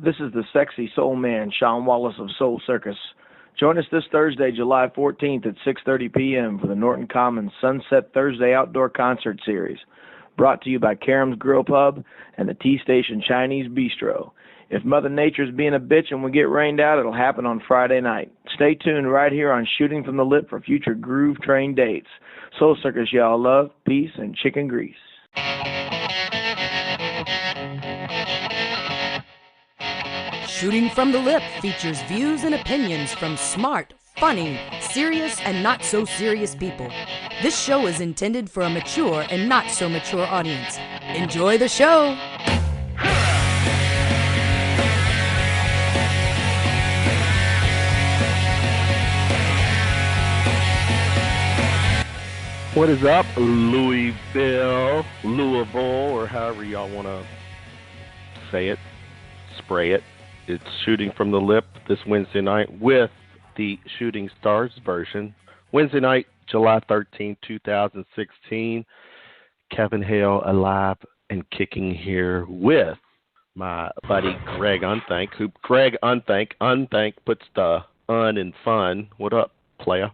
This is the sexy soul man, Sean Wallace of Soul Circus. Join us this Thursday, July 14th at 6:30 p.m. for the Norton Commons Sunset Thursday Outdoor Concert Series, brought to you by Karam's Grill Pub and the T-Station Chinese Bistro. If Mother Nature's being a bitch and we get rained out, it'll happen on Friday night. Stay tuned right here on Shooting from the Lip for future Groove Train dates. Soul Circus, y'all love, peace, and chicken grease. Shooting from the Lip features views and opinions from smart, funny, serious, and not-so-serious people. This show is intended for a mature and not-so-mature audience. Enjoy the show! What is up, Louisville, or however y'all want to say it, spray it. It's Shooting from the Lip this Wednesday night with the Shooting Stars version. Wednesday night, July 13, 2016. Kevin Hale alive and kicking here with my buddy Greg Unthank. Greg Unthank puts the un in fun. What up, playa?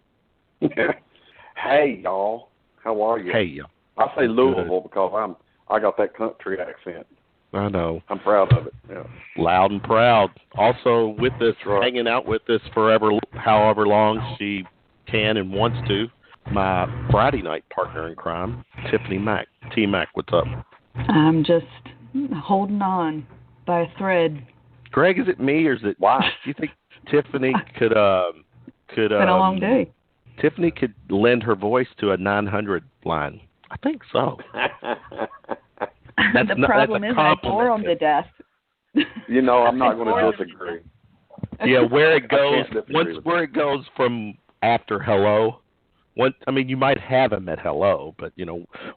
Hey, y'all. How are you? Hey, y'all. I say Louisville because I got that country accent. I know. I'm proud of it. Yeah. Loud and proud. Also with us, hanging out with us forever, however long she can and wants to, my Friday night partner in crime, Tiffany Mac. T-Mac, what's up? I'm just holding on by a thread. Greg, is it me or is it? Why? Do you think Tiffany could? It's been a long day. Tiffany could lend her voice to a 900 line. I think so. The problem is I bore them to death. You know, I'm not going to disagree. Yeah, where it goes, where it goes from after hello. You might have him at hello, but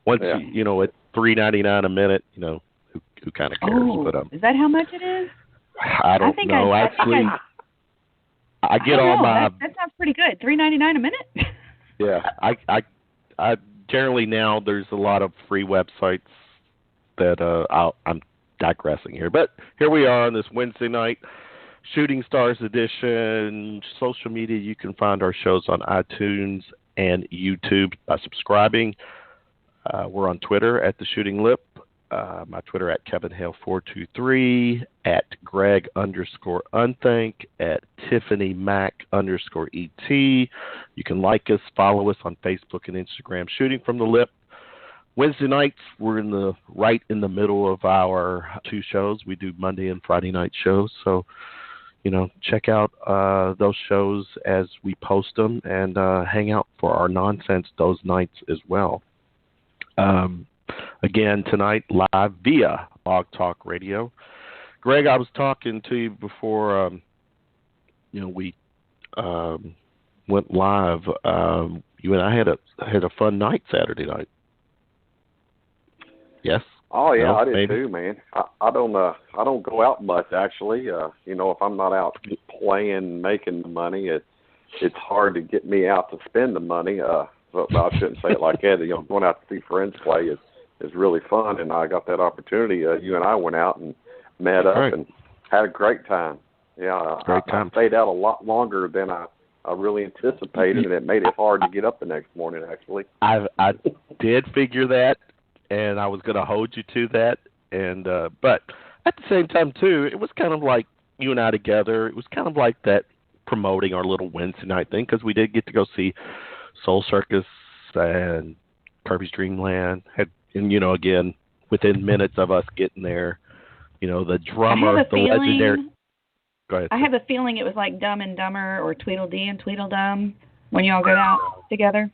once at $3.99 a minute, who kind of cares? Oh, but is that how much it is? I don't know. Actually, I get all my. That sounds pretty good. $3.99 a minute. Yeah, I generally now there's a lot of free websites that I'm digressing here, but here we are on this Wednesday night, Shooting Stars edition. Social media, you can find our shows on iTunes and YouTube by subscribing. We're on Twitter at The Shooting Lip. My Twitter at KevinHale423, at Greg_Unthank, at Tiffany Mac_ET. You can like us, follow us on Facebook and Instagram. Shooting from the Lip. Wednesday nights, we're right in the middle of our two shows. We do Monday and Friday night shows. So, check out those shows as we post them and hang out for our nonsense those nights as well. Again, tonight, live via Blog Talk Radio. Greg, I was talking to you before we went live. You and I had a fun night Saturday night. Yes. Oh yeah, no, I did maybe? too, man. I don't go out much actually. If I'm not out playing, making the money, it's hard to get me out to spend the money. Well, I shouldn't say it like that. Going out to see friends play is really fun, and I got that opportunity. You and I went out and met up and had a great time. Yeah, great time. I stayed out a lot longer than I really anticipated, and it made it hard to get up the next morning. Actually, I did figure that. And I was going to hold you to that, and but at the same time too, it was kind of like you and I together. It was kind of like that promoting our little Wednesday night thing because we did get to go see Soul Circus and Kirby's Dreamland. Again, within minutes of us getting there, the drummer, the legendary. Go ahead. I have a feeling it was like Dumb and Dumber or Tweedledee and Tweedledum when you all go out together.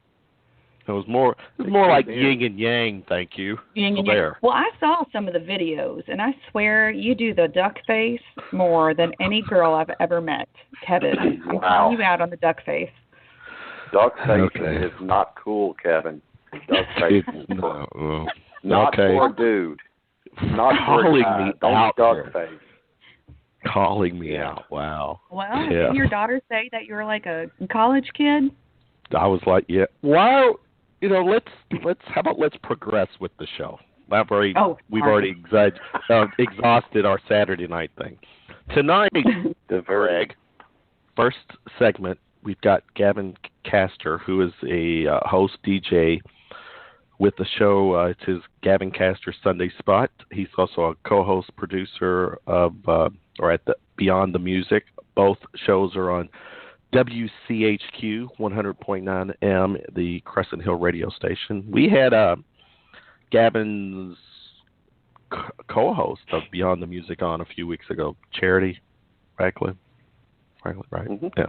It was more like yin and yang, thank you. Yin and yang. Well, I saw some of the videos, and I swear you do the duck face more than any girl I've ever met. Kevin, I'm calling you out on the duck face. Duck face is not cool, Kevin. Duck face is not for a dude. Not calling me out. Duck face. Calling me out. Wow. Well, didn't your daughter say that you were like a college kid? I was like, yeah. Well, let's progress with the show. We've already exhausted our Saturday night thing. Tonight, Greg, first segment, we've got Gavin Castor, who is a host DJ with the show. It's his Gavin Castor Sunday Spot. He's also a co-host producer of, or at the Beyond the Music. Both shows are on WCHQ 100.9 M, the Crescent Hill radio station. We had Gavin's co-host of Beyond the Music on a few weeks ago, Charity Ratcliffe, right? Mm-hmm. Yeah.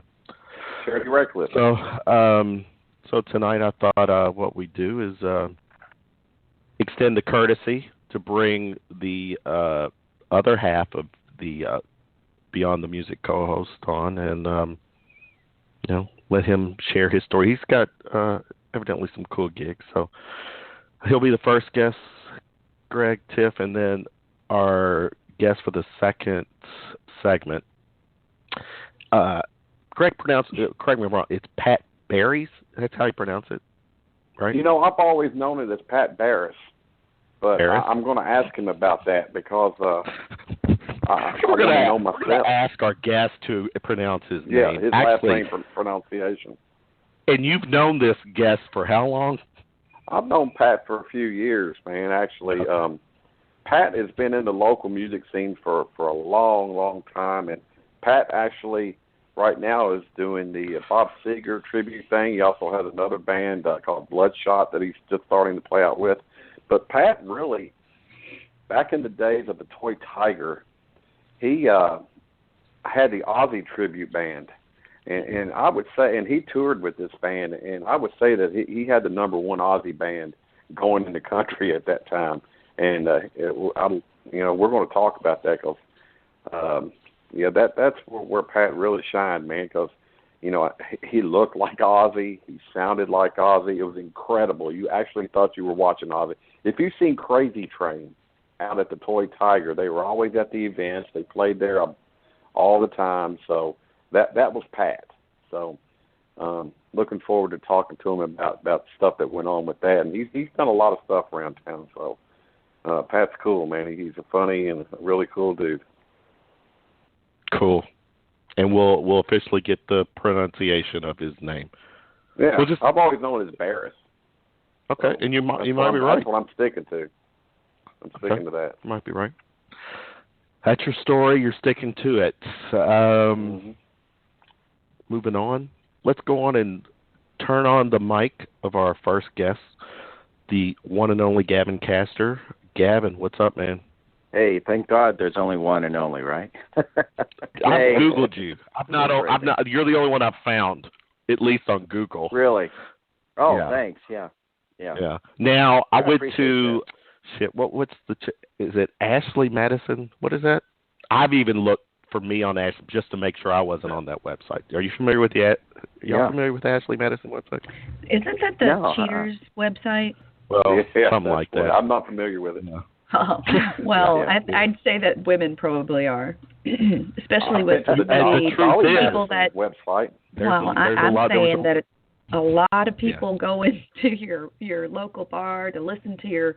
Charity Ratcliffe. So tonight I thought what we do is extend the courtesy to bring the other half of the Beyond the Music co-host on and, let him share his story. He's got evidently some cool gigs, so he'll be the first guest, Greg, Tiff, and then our guest for the second segment. Greg correct me if I'm wrong, it's Pat Bareis? That's how you pronounce it, right? I've always known it as Pat Bareis, but I'm going to ask him about that because we're going to ask our guest to pronounce his name. Yeah, his last name pronunciation. And you've known this guest for how long? I've known Pat for a few years, man. Actually, Pat has been in the local music scene for a long, long time, and Pat actually right now is doing the Bob Seger tribute thing. He also has another band called Bloodshot that he's just starting to play out with. But Pat really, back in the days of the Toy Tiger, he had the Ozzy tribute band. And I would say, and he toured with this band, and I would say that he had the number one Ozzy band going in the country at that time. And we're going to talk about that because, that's where Pat really shined, man. Because he looked like Ozzy, he sounded like Ozzy. It was incredible. You actually thought you were watching Ozzy. If you've seen Crazy Train out at the Toy Tiger, they were always at the events. They played there all the time. So. That was Pat. So looking forward to talking to him about stuff that went on with that. And he's done a lot of stuff around town. So Pat's cool, man. He's a funny and a really cool dude. Cool. And we'll officially get the pronunciation of his name. Yeah, I've always known it as Bareis. Okay, so and you might be right. That's what I'm sticking to. I'm sticking to that. You might be right. That's your story. You're sticking to it. Moving on, let's go on and turn on the mic of our first guest, the one and only Gavin Castor. Gavin, what's up, man? Hey, thank God there's only one and only, right? I've Googled you. I'm not. You're the only one I've found, at least on Google. Really? Oh, yeah. Thanks. Yeah. Now I went to what's is it Ashley Madison? What is that? I've even looked for me on Ashley just to make sure I wasn't on that website. Are you familiar with familiar with the Ashley Madison website? Isn't that the Cheaters website? Well, something like that. I'm not familiar with it. No. Oh, well, I'd say that women probably are, especially with the people that website. I'm saying that a lot of people go into your local bar to listen to your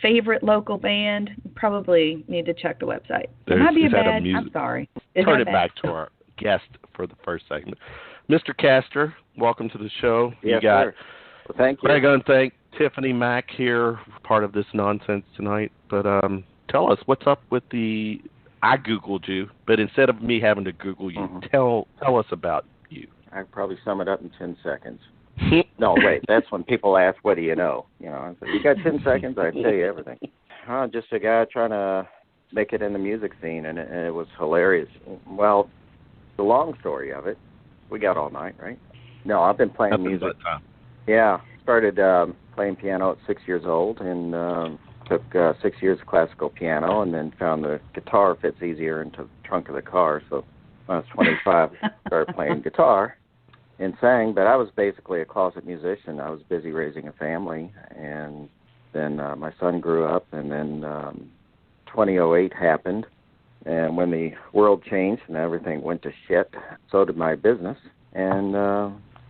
favorite local band. Probably need to check the website. It might be I'm sorry. Turn it back to our guest for the first segment. Mr. Castor, welcome to the show. Yes, you got sir. Well, thank you. Greg Unthank, Tiffany Mac here, part of this nonsense tonight. But tell us, what's up with I Googled you, but instead of me having to Google you, tell us about you. I could probably sum it up in 10 seconds. No, wait, that's when people ask, what do you know? I said, you got 10 seconds? I tell you everything. Just a guy trying to make it in the music scene, and it was hilarious. Well, the long story of it, we got all night, right? No, I've been playing music. Yeah, started playing piano at 6 years old, and took 6 years of classical piano, and then found the guitar fits easier into the trunk of the car. So when I was 25, started playing guitar and sang, but I was basically a closet musician. I was busy raising a family, and then my son grew up, and then 2008 happened, and when the world changed and everything went to shit, so did my business, and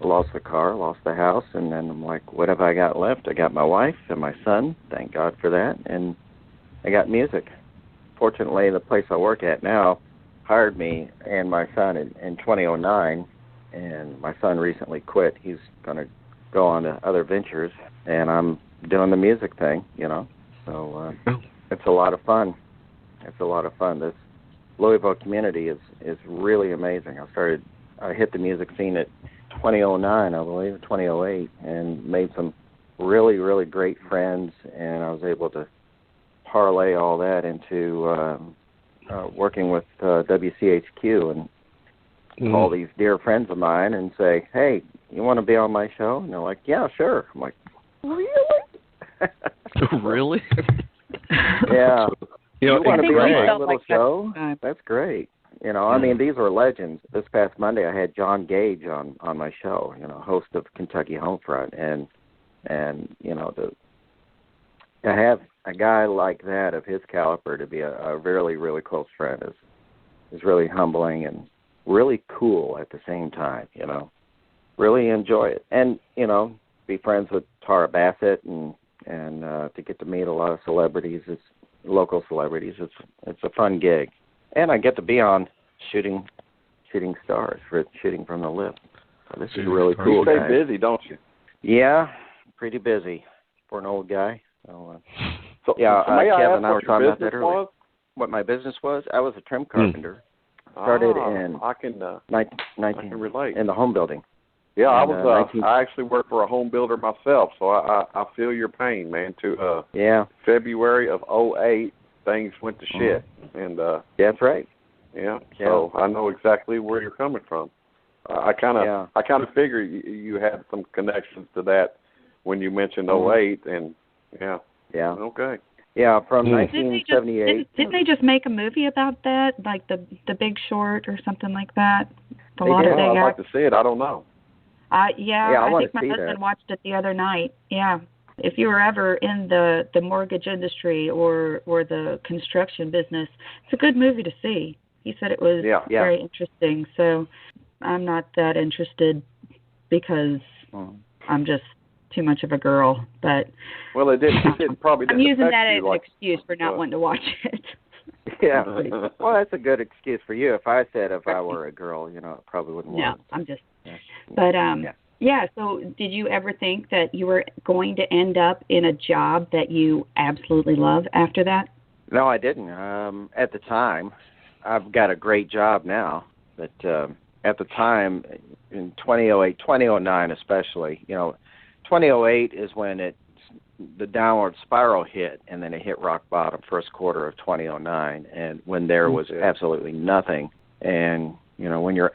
lost the car, lost the house, and then I'm like, what have I got left? I got my wife and my son, thank God for that, and I got music. Fortunately, the place I work at now, hired me and my son in 2009, and my son recently quit. He's going to go on to other ventures, and I'm doing the music thing, you know. So it's a lot of fun. It's a lot of fun. This Louisville community is really amazing. I hit the music scene at 2009, I believe, 2008, and made some really, really great friends, and I was able to parlay all that into working with WCHQ and call these dear friends of mine and say, hey, you want to be on my show? And they're like, yeah, sure. I'm like, really? Really? Yeah. You want to be on my little like show? That's great. You know, I mean, these were legends. This past Monday, I had John Gage on my show, you know, host of Kentucky Homefront, and you know, to have a guy like that of his caliber to be a really, really close friend is really humbling and really cool at the same time. You know, really enjoy it, and you know, be friends with Tara Bassett and to get to meet a lot of celebrities, local celebrities. It's a fun gig. And I get to be on Shooting Stars for Shooting from the Lip. So this is really cool. You stay busy, don't you? Yeah, pretty busy for an old guy. So yeah, Kevin and I were talking about that earlier. earlier. What my business was? I was a trim carpenter. Started in I can relate. In the home building. Yeah, I actually worked for a home builder myself, so I feel your pain, man. February of 2008, things went to shit, and that's right. Yeah, so I know exactly where you're coming from. I kind of figure you had some connections to that when you mentioned 2008, and okay. Yeah, from 1978. Didn't they just make a movie about that, like the Big Short or something like that? I'd like to see it. I don't know. I think my husband watched it the other night. Yeah. If you were ever in the mortgage industry or the construction business, it's a good movie to see. He said it was very interesting. So I'm not that interested because I'm just too much of a girl. But it didn't probably. I'm using that as an excuse for not wanting to watch it. Yeah. Well, that's a good excuse for you. If I were a girl, you know, I probably wouldn't want it. No, I'm just. But so did you ever think that you were going to end up in a job that you absolutely love after that? No, I didn't. At the time, I've got a great job now, but at the time, in 2008, 2009 especially, you know, 2008 is when the downward spiral hit, and then it hit rock bottom first quarter of 2009, and when there was absolutely nothing. And, you know, when your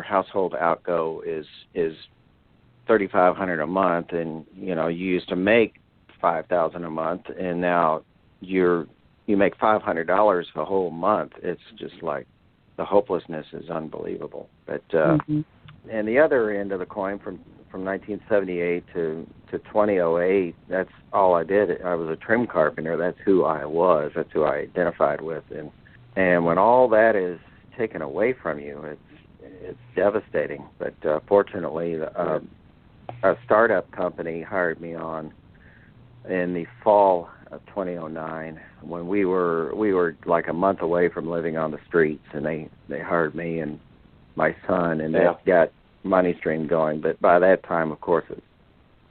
household outgo is $3,500 a month, and you know you used to make $5,000 a month, and now you make $500 a whole month. It's just like the hopelessness is unbelievable. But and the other end of the coin, from 1978 to 2008, that's all I did. I was a trim carpenter. That's who I was. That's who I identified with. And when all that is taken away from you, it's devastating. But fortunately, a startup company hired me on in the fall of 2009 when we were like a month away from living on the streets, and they hired me and my son, and that got money stream going. But by that time, of course, it's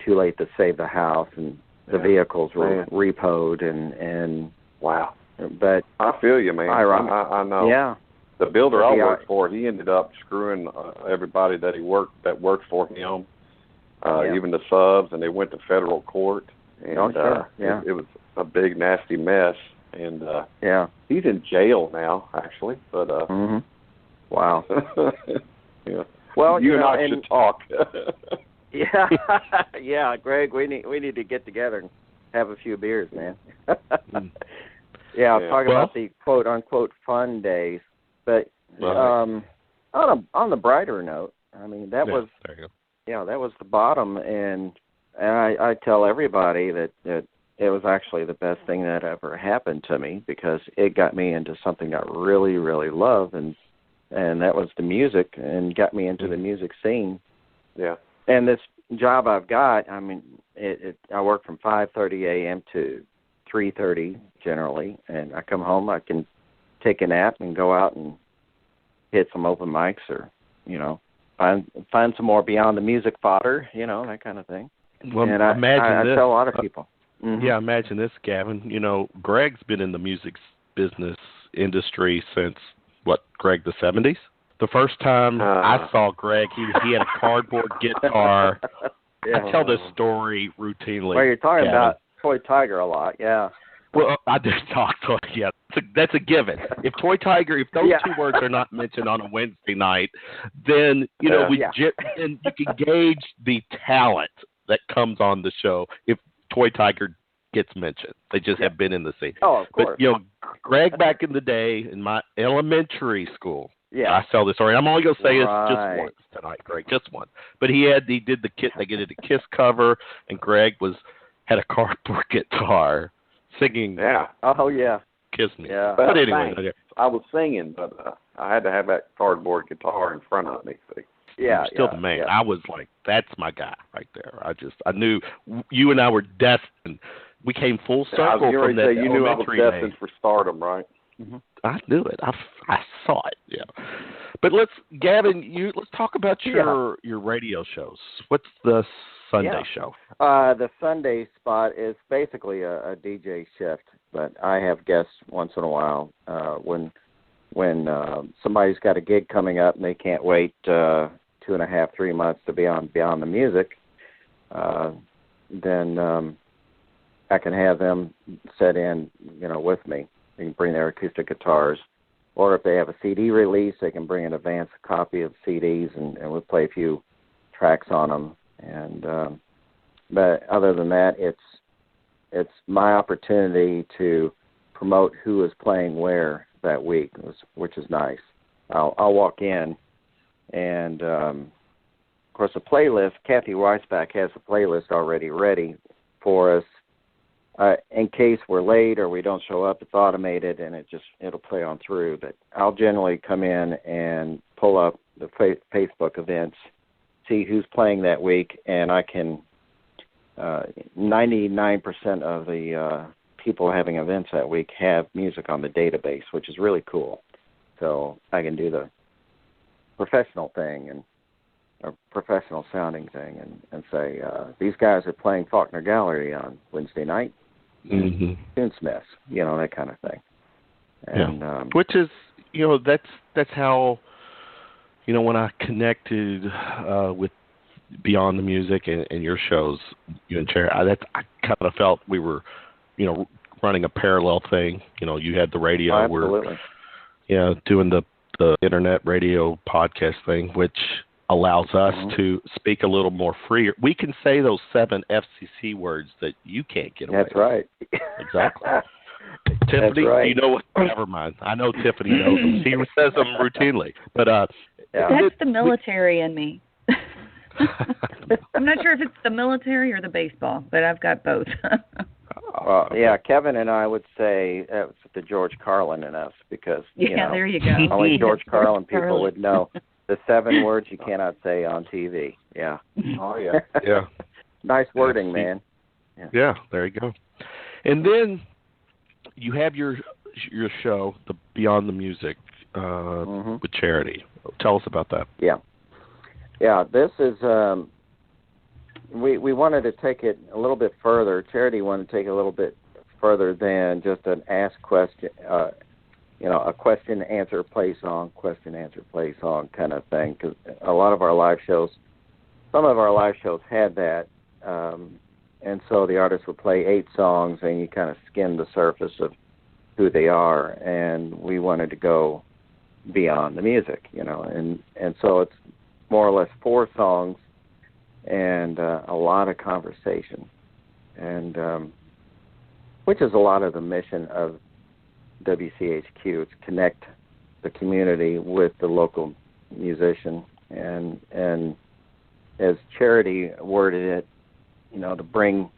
too late to save the house, and the vehicles were repoed and wow. But I feel you, man. I know. Yeah. The builder I worked for, he ended up screwing everybody that worked for him, even the subs, and they went to federal court. And it was a big, nasty mess. And he's in jail now, actually. But wow. Yeah. Well, you and I should talk. Yeah, Greg, we need to get together and have a few beers, man. Talk about the quote unquote fun days. But on the brighter note, I mean that was the bottom, and I tell everybody that it was actually the best thing that ever happened to me, because it got me into something I really, really love, and that was the music, and got me into the music scene. Yeah. And this job I've got, I mean, I work from 5:30 a.m. to 3:30 generally, and I come home, I can take a nap and go out and hit some open mics, or find some more Beyond the Music fodder, that kind of thing. Well, and imagine I this. tell a lot of people. Mm-hmm. Yeah, imagine this, Gavin. Greg's been in the music business industry since, Greg, the 70s? The first time I saw Greg, he had a cardboard guitar. Yeah. I tell this story routinely. Well, you're talking Gavin. about Toy Tiger a lot, yeah. Well, I did talk to him, yeah. That's a given. If Toy Tiger, if those two words are not mentioned on a Wednesday night, then, and you can gauge the talent that comes on the show if Toy Tiger gets mentioned. They just have been in the scene. Oh, of course. But, Greg back in the day in my elementary school, I tell this story. I'm only going to say this just once tonight, Greg, just once. But they did a Kiss cover, and Greg had a cardboard guitar singing. Yeah. Oh, yeah. Kiss Me. Yeah. But anyway. I was singing, but I had to have that cardboard guitar in front of me. See? Yeah. Still the man. Yeah. I was like, that's my guy right there. I knew you and I were destined. We came full circle from that you knew I was destined for stardom, right? Mm-hmm. I knew it. I saw it. Yeah. But Gavin, let's talk about your radio shows. What's the Sunday show? The Sunday spot is basically a DJ shift, but I have guests once in a while. When somebody's got a gig coming up and they can't wait 2.5, 3 months to be on Beyond the Music, then I can have them set in, with me. They can bring their acoustic guitars, or if they have a CD release, they can bring an advance copy of CDs, and we'll play a few tracks on them. And but other than that, it's my opportunity to promote who is playing where that week, which is nice. I'll walk in, and of course, a playlist. Kathy Weisbach has a playlist already ready for us. In case we're late or we don't show up, it's automated and it'll play on through. But I'll generally come in and pull up the Facebook events, see who's playing that week, and I can 99% of the people having events that week have music on the database, which is really cool. So I can do the professional thing and a professional sounding thing and say, these guys are playing Faulkner Gallery on Wednesday night. Mm-hmm. Tunesmiths, that kind of thing. And, which is, that's how, when I connected with Beyond the Music and your shows, you and Cherry, I kind of felt we were, running a parallel thing. You had the radio, absolutely. Doing the internet radio podcast thing, which allows us to speak a little more freer. We can say those 7 FCC words that you can't get away with. That's right. Exactly. Tiffany, right. You know what? Never mind. I know Tiffany knows them. She says them routinely. But that's the military in me. I'm not sure if it's the military or the baseball, but I've got both. Kevin and I would say that's the George Carlin in us because there you go. Only George Carlin people would know the 7 words you cannot say on TV. Yeah. Oh yeah. Yeah. Nice wording, man. Yeah, there you go. And then you have your show, the Beyond the Music, with Charity. Tell us about that. Yeah. Yeah, this is we wanted to take it a little bit further. Charity wanted to take it a little bit further than just an ask question, a question answer play song kind of thing. Because a lot of our live shows, some of our live shows had that, and so the artist would play 8 songs, and you kind of skim the surface of who they are. And we wanted to go beyond the music, and so it's more or less 4 songs and a lot of conversation, and which is a lot of the mission of WCHQ. It's connect the community with the local musician, and as Charity worded it, to bring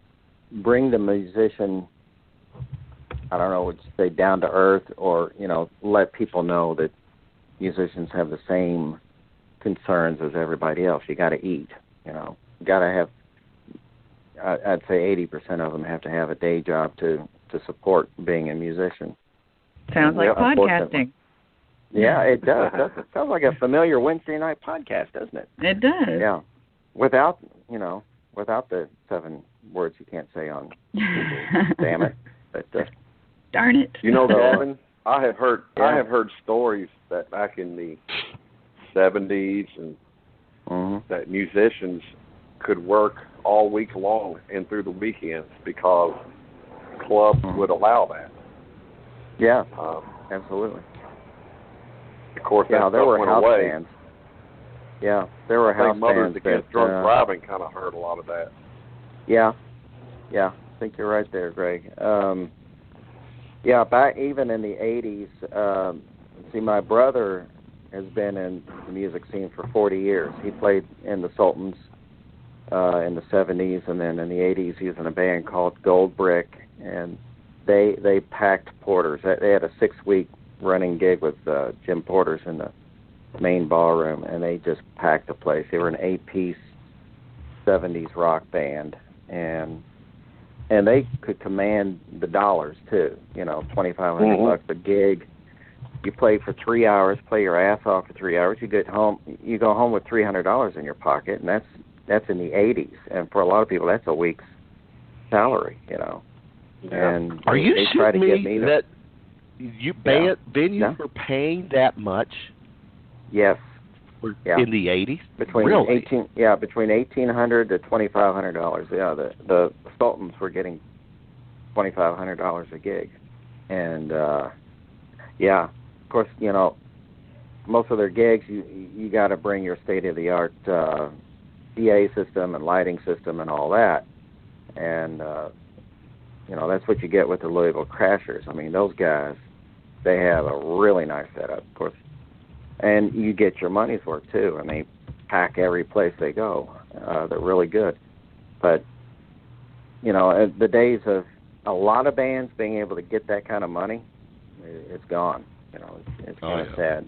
the musician, I don't know, would say down to earth, or let people know that musicians have the same concerns as everybody else. You got to eat, you got to have, I'd say 80% of them have to have a day job to support being a musician. Sounds like podcasting. Yeah, it does. It sounds like a familiar Wednesday night podcast, doesn't it? It does. Yeah. Without the 7 words you can't say on TV. Damn it. But, darn it. You know, Gavin, I have heard stories that back in the 70s and that musicians could work all week long and through the weekends because clubs would allow that. Yeah, absolutely. Of course, there were house bands. Yeah, there were house Mothers bands Against Drunk Driving kind of heard a lot of that. Yeah, I think you're right there, Greg. Back even in the 80s, see, my brother has been in the music scene for 40 years. He played in the Sultans in the 70s, and then in the 80s he was in a band called Gold Brick, and they packed Porter's. They had a 6-week running gig with Jim Porter's in the main ballroom, and they just packed the place. They were an 8-piece 70s rock band, and they could command the dollars too. $2,500 a gig. You play for 3 hours, play your ass off for 3 hours. You go home with $300 in your pocket, and that's in the 80s. And for a lot of people, that's a week's salary. Yeah. And are you try to get me me that venues were paying that much? Yes. In the 80s? Between really? Between $1,800 to $2,500. Yeah, the Sultans were getting $2,500 a gig, and of course, most of their gigs you got to bring your state-of-the-art PA system and lighting system and all that, and that's what you get with the Louisville Crashers. I mean, those guys, they have a really nice setup, of course. And you get your money's worth, too, and they pack every place they go. They're really good. But, the days of a lot of bands being able to get that kind of money, it's gone. It's kind of sad.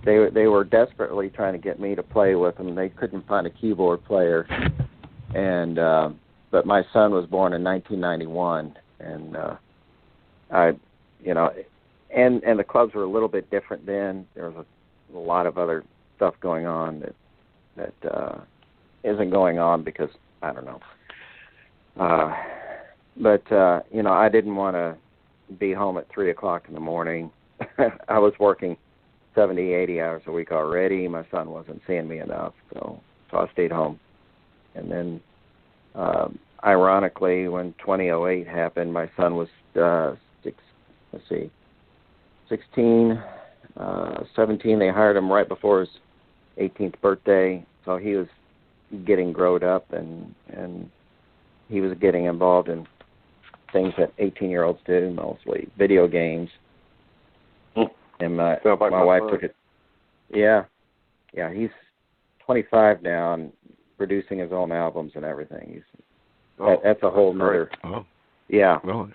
They were desperately trying to get me to play with them. They couldn't find a keyboard player. And but my son was born in 1991, and and the clubs were a little bit different then. There was a lot of other stuff going on that isn't going on because I don't know. But I didn't want to be home at 3:00 in the morning. I was working 70, 80 hours a week already. My son wasn't seeing me enough, so I stayed home. And then, ironically, when 2008 happened, my son was 16, 17. They hired him right before his 18th birthday, so he was getting growed up, and he was getting involved in things that 18-year-olds do, mostly video games. And my wife took it. Yeah, he's 25 now and producing his own albums and everything. That's a whole nother. Oh. Yeah. Oh.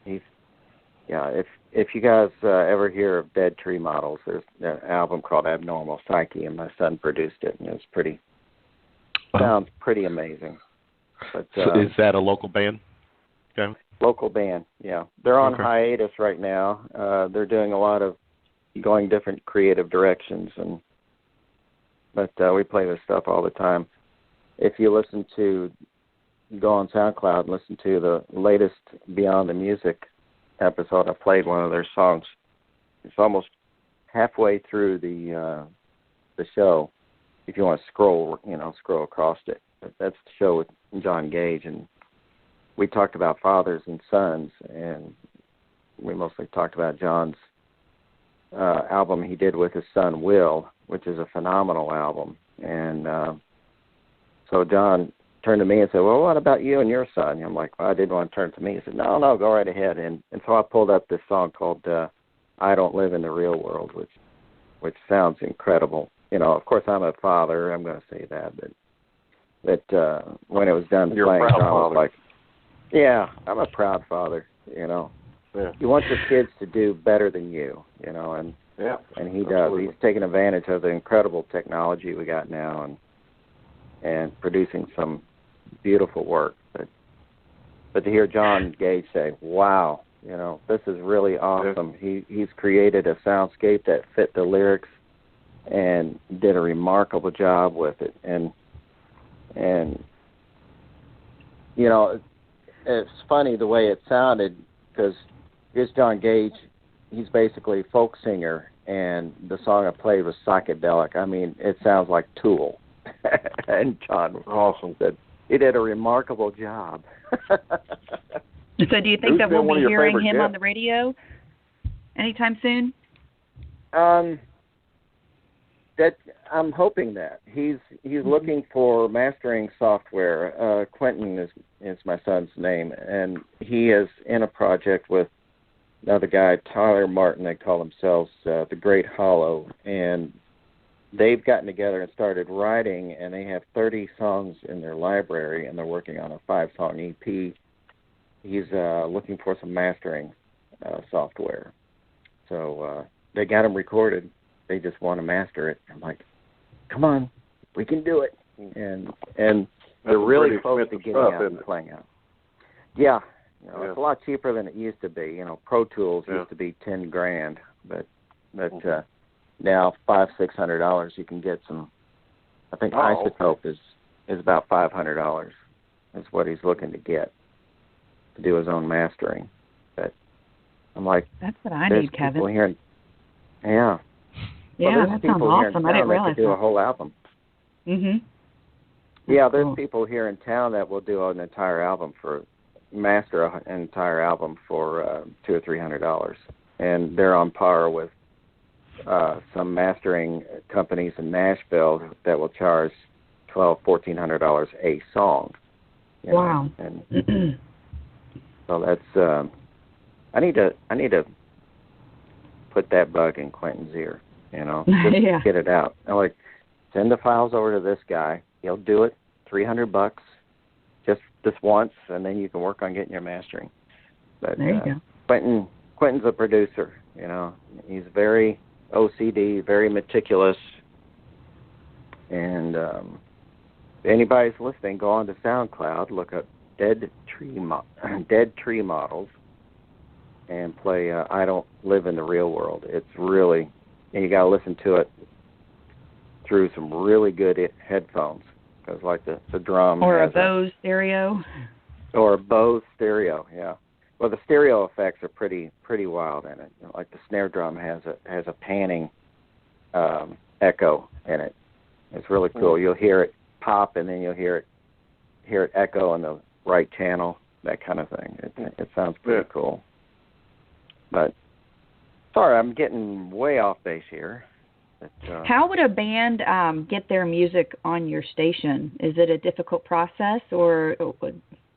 If you guys ever hear of Dead Tree Models, there's an album called Abnormal Psyche, and my son produced it, and it was sounds pretty amazing. But so is that a local band? Yeah. Local band, yeah. They're on hiatus right now. They're doing a lot of going different creative directions, but we play this stuff all the time. If you go on SoundCloud and listen to the latest Beyond the Music episode, I played one of their songs. It's almost halfway through the show. If you want to scroll across it. But that's the show with John Gage, and we talked about fathers and sons, and we mostly talked about John's album he did with his son Will, which is a phenomenal album. And so John turned to me and said, "Well, what about you and your son?" And I'm like, "Well, I didn't want to turn to me." He said, "No, go right ahead." And so I pulled up this song called "I Don't Live in the Real World," which sounds incredible. Of course, I'm a father. I'm going to say that, but when it was done playing, John was like, "Yeah, I'm a proud father." Yeah. You want your kids to do better than you, and he does. Absolutely. He's taking advantage of the incredible technology we got now, and producing some beautiful work. But to hear John Gage say, "Wow, this is really awesome. He's created a soundscape that fit the lyrics and did a remarkable job with it. And it's funny the way it sounded, because here's John Gage. He's basically a folk singer, and the song I played was psychedelic. I mean, it sounds like Tool. And John awesome. Said he did a remarkable job. So do you think that we'll be hearing him on the radio anytime soon? That I'm hoping that he's looking for mastering software. Quentin is my son's name, and he is in a project with another guy, Tyler Martin. They call themselves the Great Hollow, and they've gotten together and started writing, and they have 30 songs in their library, and they're working on a 5-song EP. He's looking for some mastering software. So they got him recorded. They just want to master it. I'm like, come on, we can do it. And they're really close to getting out and playing out. Yeah. It's a lot cheaper than it used to be. Pro Tools used to be $10,000, but now $500-$600 you can get some. I think Isotope is about $500 is what he's looking to get to do his own mastering. But I'm like, that's what I need, Kevin. Yeah, that sounds awesome. I didn't realize that. Do a whole album. Mhm. Yeah, there's people here in town that will do an entire album master an entire album for $200 or $300, and they're on par with some mastering companies in Nashville that will charge $1,200-$1,400 a song. Wow! And so that's I need to put that bug in Quentin's ear. Just get it out. I'm like, send the files over to this guy. He'll do it. $300 just this once, and then you can work on getting your mastering. But there you go. Quentin's a producer. He's very OCD, very meticulous. And if anybody's listening, go on to SoundCloud, look up Dead Tree Models, and play I Don't Live in the Real World. It's really, and you got to listen to it through some really good headphones, because like the drum or a Bose stereo. Or a Bose stereo, yeah. Well, the stereo effects are pretty wild in it. Like the snare drum has a panning echo in it. It's really cool. You'll hear it pop, and then you'll hear it echo in the right channel, that kind of thing. It sounds pretty cool. But sorry, I'm getting way off base here. But, how would a band get their music on your station? Is it a difficult process, or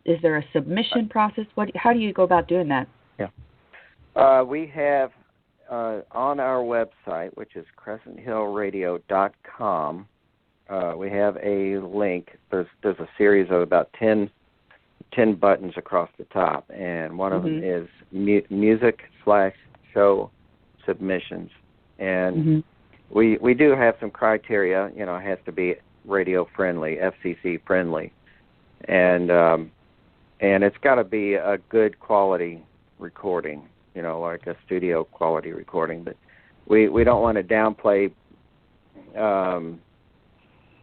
is there a submission process? How do you go about doing that? Yeah, we have on our website, which is CrescentHillRadio.com. We have a link. There's a series of about 10 buttons across the top, and one of them is music/show submissions. And we do have some criteria. It has to be radio friendly, FCC friendly, and it's got to be a good quality recording, like a studio quality recording. But we don't want to downplay.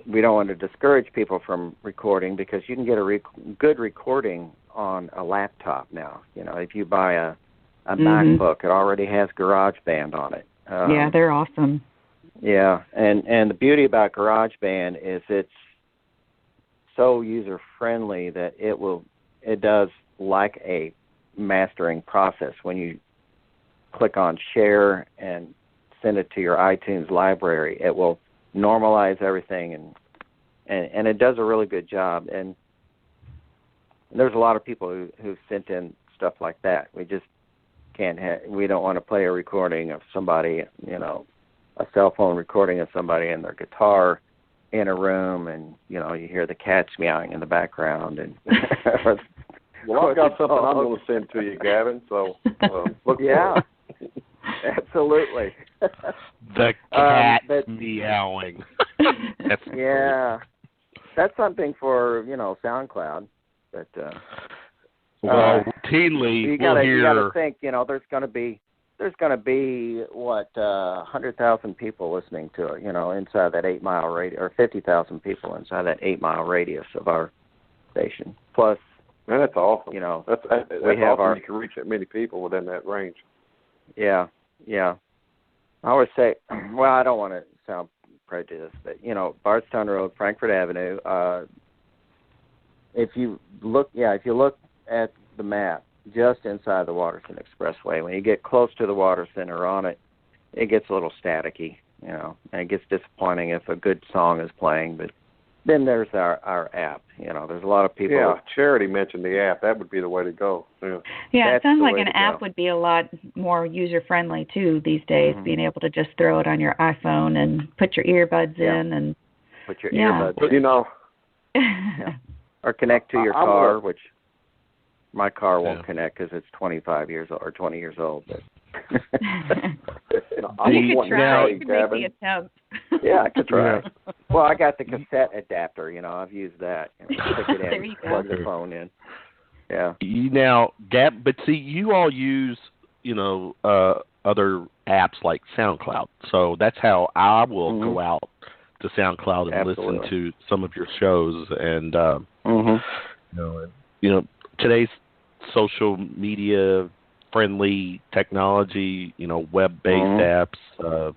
We don't want to discourage people from recording, because you can get a good recording on a laptop now. If you buy a MacBook, it already has GarageBand on it. Yeah, they're awesome. Yeah, and the beauty about GarageBand is it's so user friendly that it does like a mastering process. When you click on share and send it to your iTunes library, it will normalize everything, and it does a really good job. And there's a lot of people who sent in stuff like that. We just we don't want to play a recording of somebody, a cell phone recording of somebody and their guitar in a room, and you hear the cats meowing in the background. And well, I've got something I'm going to send to you, Gavin. So look. Yeah, absolutely. The cat meowing. That's something for SoundCloud. But Well, routinely, you gotta think. There's gonna be what 100,000 people listening to it. Inside that 8 mile radius, or 50,000 people inside that 8 mile radius of our station. Plus, man, that's awesome. That's we have awesome. You can reach that many people within that range. Yeah. I always say, well, I don't want to sound prejudiced, but Bardstown Road, Frankfort Avenue. If you look at the map, just inside the Waterson Expressway, when you get close to the Water Center on it, it gets a little staticky, and it gets disappointing if a good song is playing. But then there's our app. There's a lot of people. Yeah, Charity mentioned the app. That would be the way to go. Yeah, it sounds like an app would be a lot more user-friendly, too, these days, being able to just throw it on your iPhone and put your earbuds in. And put your earbuds in. Or connect to your car, which my car won't connect because it's 25 years old or 20 years old. But you could try. You could make the attempt. Yeah, I could try. Well, I got the cassette adapter. I've used that. Stick it in, plug the phone in. Yeah. Now, Gab, but see, you all use other apps like SoundCloud, so that's how I will go out to SoundCloud and listen to some of your shows. And today's social media friendly technology, web-based apps,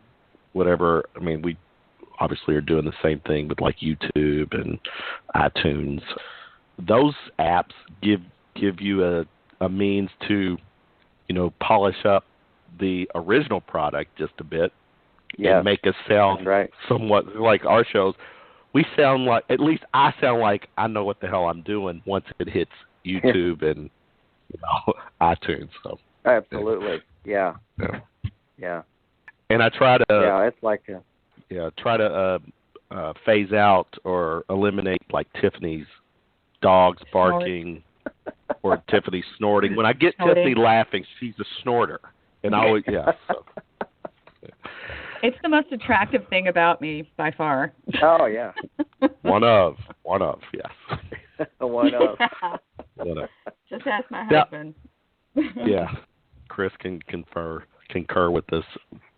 whatever. I mean, we obviously are doing the same thing with like YouTube and iTunes. Those apps give you a means to, polish up the original product just a bit and make us sound somewhat like our shows. We sound like, at least I sound like I know what the hell I'm doing once it hits YouTube and iTunes. So absolutely, yeah. And I try to it's like try to phase out or eliminate like Tiffany's dogs barking or Tiffany snorting. When I get Tiffany laughing, she's a snorter, and I always So. It's the most attractive thing about me by far. Oh yeah. One of yes. One of. Just ask my husband. Yeah, Chris can concur with this.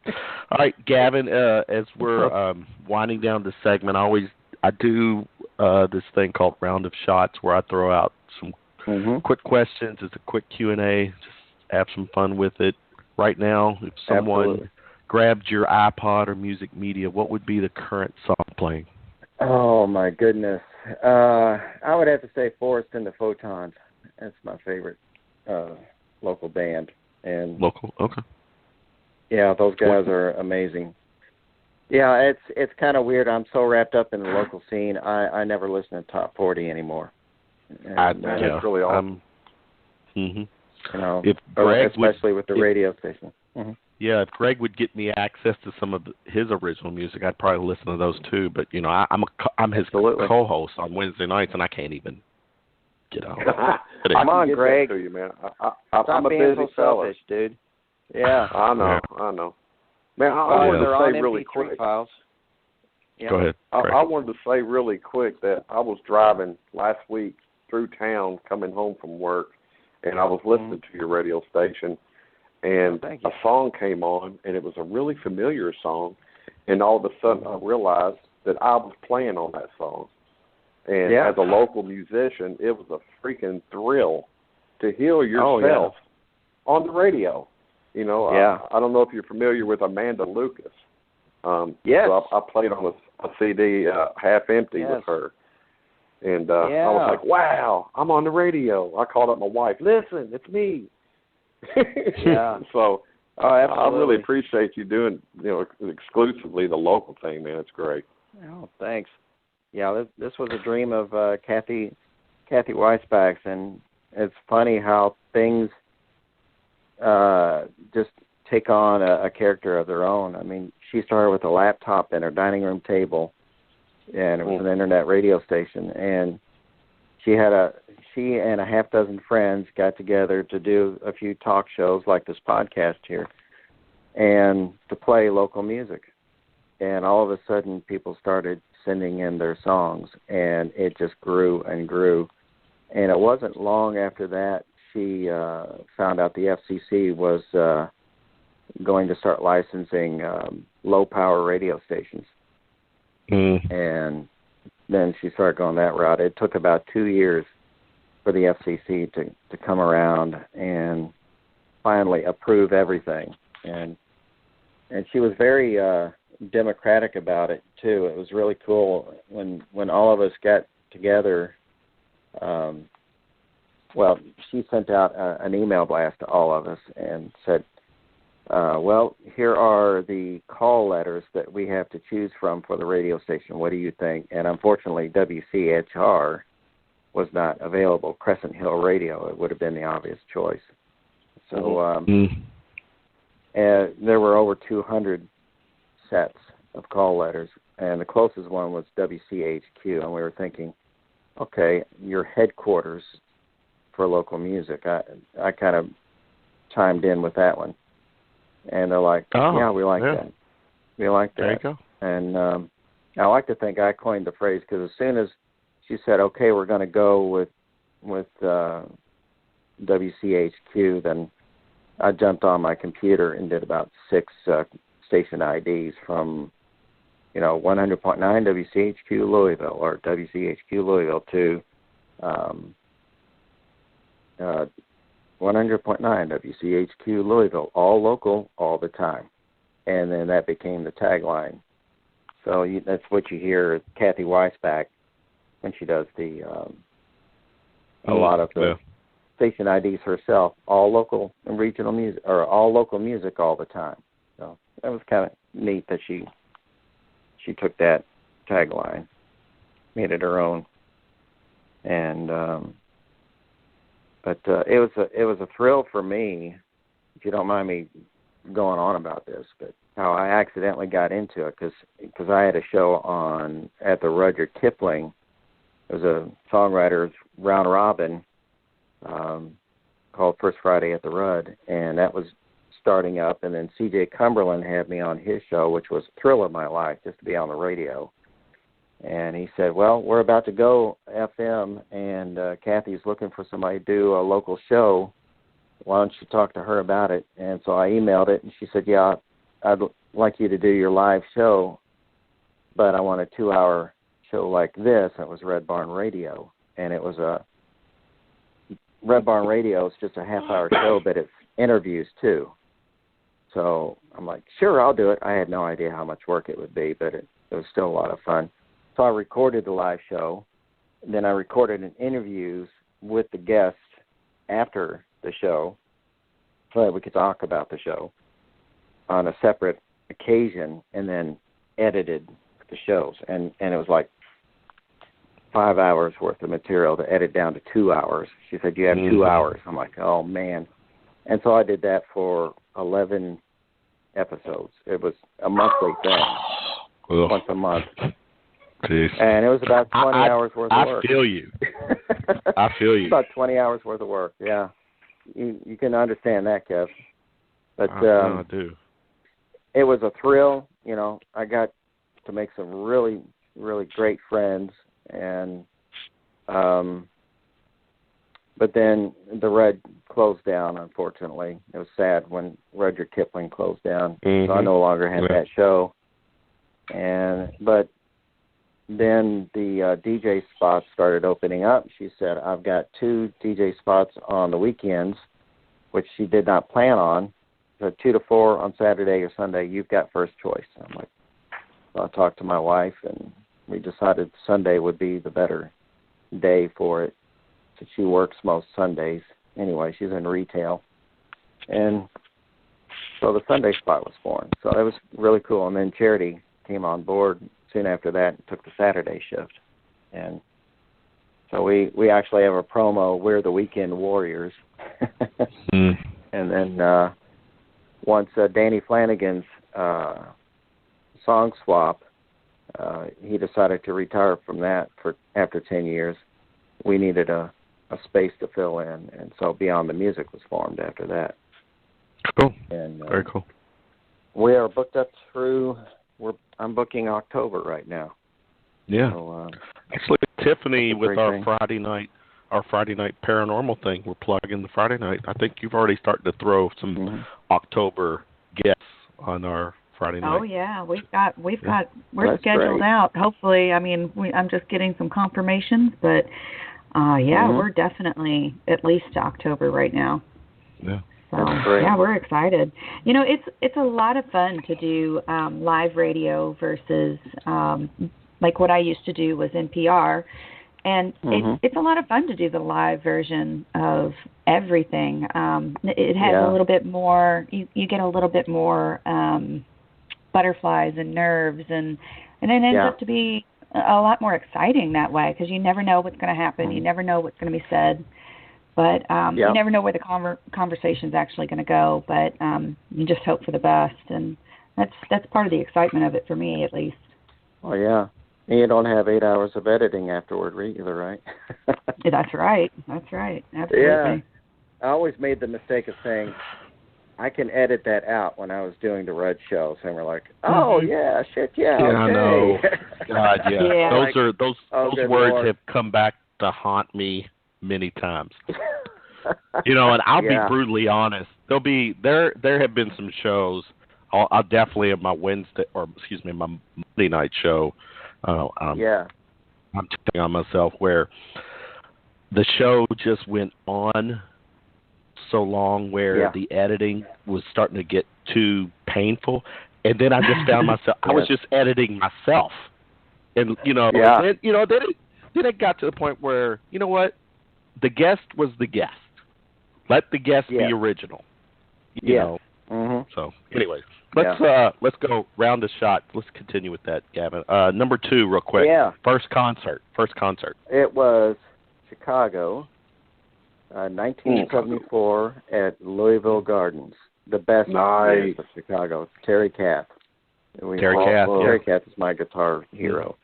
All right, Gavin. As we're winding down this segment, I do this thing called Round of Shots, where I throw out some quick questions. It's a quick Q&A. Just have some fun with it. Right now, if someone grabbed your iPod or music media, what would be the current song playing? Oh my goodness. I would have to say Forrest and the Photons. That's my favorite local band. And local, okay. Yeah, those guys are amazing. Yeah, it's kind of weird. I'm so wrapped up in the local scene, I never listen to Top 40 anymore. And, that's really awesome. If Greg especially with the radio station. Yeah, if Greg would get me access to some of his original music, I'd probably listen to those too. But I'm his co-host on Wednesday nights, and I can't even get out. Come on, Greg. To you, man. I'm a busy selfish, dude. Yeah, I know. Man, I wanted to say really quick. Files. Yeah. Go ahead. I wanted to say really quick that I was driving last week through town, coming home from work, and I was listening to your radio station. And a song came on, and it was a really familiar song. And all of a sudden, I realized that I was playing on that song. And as a local musician, it was a freaking thrill to hear yourself on the radio. I don't know if you're familiar with Amanda Lucas. Yes. So I played on a CD, Half Empty, with her. And I was like, wow, I'm on the radio. I called up my wife. Listen, it's me. So I really appreciate you doing, exclusively the local thing, man. It's great. Oh, thanks. Yeah, this was a dream of Kathy Weisbach's, and it's funny how things just take on a character of their own. I mean, she started with a laptop in her dining room table, and it was an internet radio station, and she and a half dozen friends got together to do a few talk shows like this podcast here and to play local music. And all of a sudden people started sending in their songs, and it just grew and grew. And it wasn't long after that she found out the FCC was going to start licensing low-power radio stations. And then she started going that route. It took about 2 years for the FCC to come around and finally approve everything. And she was very democratic about it, too. It was really cool when all of us got together. Well, she sent out an email blast to all of us and said, well, here are the call letters that we have to choose from for the radio station. What do you think? And unfortunately, WCHR was not available. Crescent Hill Radio, it would have been the obvious choice. So there were over 200 sets of call letters, and the closest one was WCHQ, and we were thinking, okay, your headquarters for local music. I kind of chimed in with that one. And they're like, yeah, we like that. We like that. There you go. And I like to think I coined the phrase, because as soon as she said, okay, we're going to go with WCHQ, then I jumped on my computer and did about 6 station IDs from, 100.9 WCHQ Louisville or WCHQ Louisville to 100.9 WCHQ Louisville, all local, all the time. And then that became the tagline. So that's what you hear Kathy Weisbach when she does the a lot of the station IDs herself, all local and regional music, or all local music all the time. So that was kind of neat that she took that tagline, made it her own, and but it was a thrill for me, if you don't mind me going on about this, but how I accidentally got into it, because I had a show at the Rudyard Kipling. It was a songwriters round robin called First Friday at the Rudd, and that was starting up, and then C.J. Cumberland had me on his show, which was a thrill of my life, just to be on the radio. And he said, well, we're about to go FM, and Kathy's looking for somebody to do a local show. Why don't you talk to her about it? And so I emailed it, and she said, yeah, I'd like you to do your live show, but I want a 2-hour show like this. And it was Red Barn Radio. And it was Red Barn Radio is just a half-hour show, but it's interviews too. So I'm like, sure, I'll do it. I had no idea how much work it would be, but it was still a lot of fun. So I recorded the live show. Then I recorded an interviews with the guests after the show so that we could talk about the show on a separate occasion, and then edited the shows. And it was like 5 hours worth of material to edit down to 2 hours. She said, you have 2 hours. I'm like, oh, man. And so I did that for 11 episodes. It was a monthly thing, once a month. Jeez. And it was about 20 hours worth of work. I feel you. I feel you. About 20 hours worth of work, yeah. You can understand that, Kev. But I do. It was a thrill. I got to make some really, really great friends. And but then the Red closed down, unfortunately. It was sad when Rudyard Kipling closed down. So I no longer had that show. But then the DJ spots started opening up. She said, I've got 2 DJ spots on the weekends, which she did not plan on. So 2 to 4 on Saturday or Sunday, you've got first choice. I'm like, so I talked to my wife, and we decided Sunday would be the better day for it. So she works most Sundays. Anyway, she's in retail. And so the Sunday spot was born. So it was really cool. And then Charity came on board soon after that and took the Saturday shift. And so we actually have a promo, We're the Weekend Warriors. And then once Danny Flanagan's song swap, he decided to retire from that after 10 years. We needed a space to fill in, and so Beyond the Music was formed after that. Cool. And, very cool. We are booked up through. I'm booking October right now. Yeah. So, actually, Tiffany with our Friday night our Friday night paranormal thing. We're plugging the Friday night. I think you've already started to throw some October guests on our Friday night. Oh yeah, we're That's scheduled great. out. Hopefully, I mean, I'm just getting some confirmations, but we're definitely at least October right now. Yeah. So great. yeah, we're excited. You know, it's a lot of fun to do live radio versus like what I used to do was NPR, and it's a lot of fun to do the live version of everything. It has a little bit more. You get a little bit more butterflies and nerves, and it ends up to be a lot more exciting that way because you never know what's going to happen. You never know what's going to be said. But you never know where the conversation's actually going to go. But you just hope for the best, and that's part of the excitement of it for me, at least. Oh yeah, and you don't have 8 hours of editing afterward either, right? That's right. Absolutely. Yeah, I always made the mistake of saying I can edit that out when I was doing the Red shows, and we're like, oh yeah, shit, yeah, okay. I know. God, yeah. Yeah. Those words Lord. have come back to haunt me many times. And I'll be brutally honest. There have been some shows. I'll definitely have my my Monday night show. I'm telling on myself where the show just went on so long where the editing was starting to get too painful, and then I just found myself I was just editing myself, and then it got to the point where the guest was the guest. Let the guest be original. You know. So, anyways, let's go round the shot. Let's continue with that, Gavin. Number 2, real quick. Yeah. First concert. It was Chicago, 1974 at Louisville Gardens. The best place of Chicago. Terry Kath. Terry Kath is my guitar hero,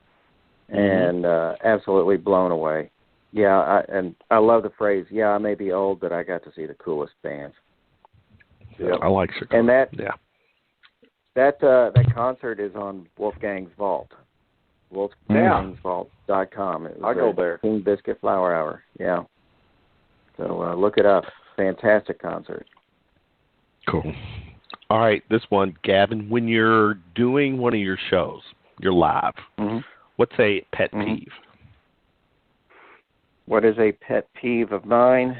and absolutely blown away. Yeah, I love the phrase. Yeah, I may be old, but I got to see the coolest bands. Yeah, I like Chicago. And that concert is on Wolfgang's Vault. Wolfgang'sVault.com. I'll go there. King Biscuit Flower Hour. Yeah. So look it up. Fantastic concert. Cool. All right, this one, Gavin. When you're doing one of your shows, you're live. What's a pet peeve? What is a pet peeve of mine?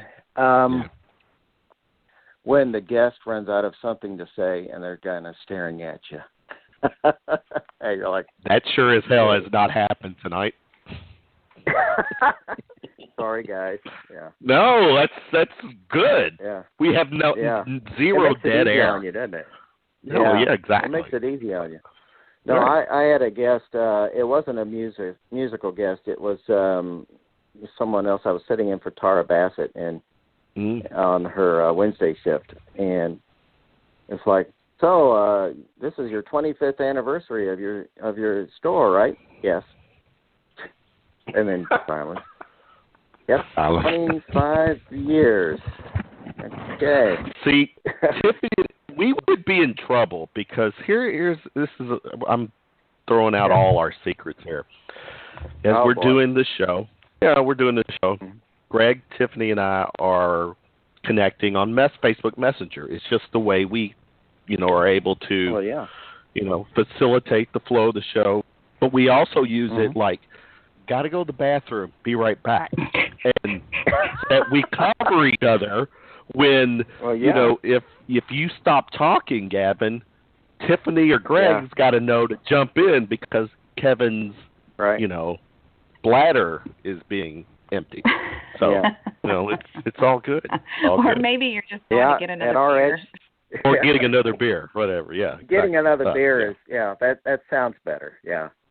When the guest runs out of something to say and they're kind of staring at you. And you're like, that sure as hell has not happened tonight. Sorry, guys. Yeah. No, that's good. Yeah. We have zero dead air. On you, doesn't it? No, yeah, exactly. It makes it easy on you. No, I had a guest. It wasn't a musical guest. It was someone else. I was sitting in for Tara Bassett and on her Wednesday shift, and it's like, so this is your 25th anniversary of your store, right? Yes. And then silence. Yep, 25 years. Okay. See, Tiffany, we would be in trouble because I'm throwing out all our secrets here. As we're doing the show, Greg, Tiffany, and I are connecting on Facebook Messenger. It's just the way we, are able to, facilitate the flow of the show. But we also use it like, got to go to the bathroom, be right back. And that we cover each other when, if you stop talking, Gavin, Tiffany or Greg's got to know to jump in because Kevin's, bladder is being empty. So, it's all good. Maybe you're just going to get another beer. Or getting another beer, whatever, Getting another beer is, that sounds better,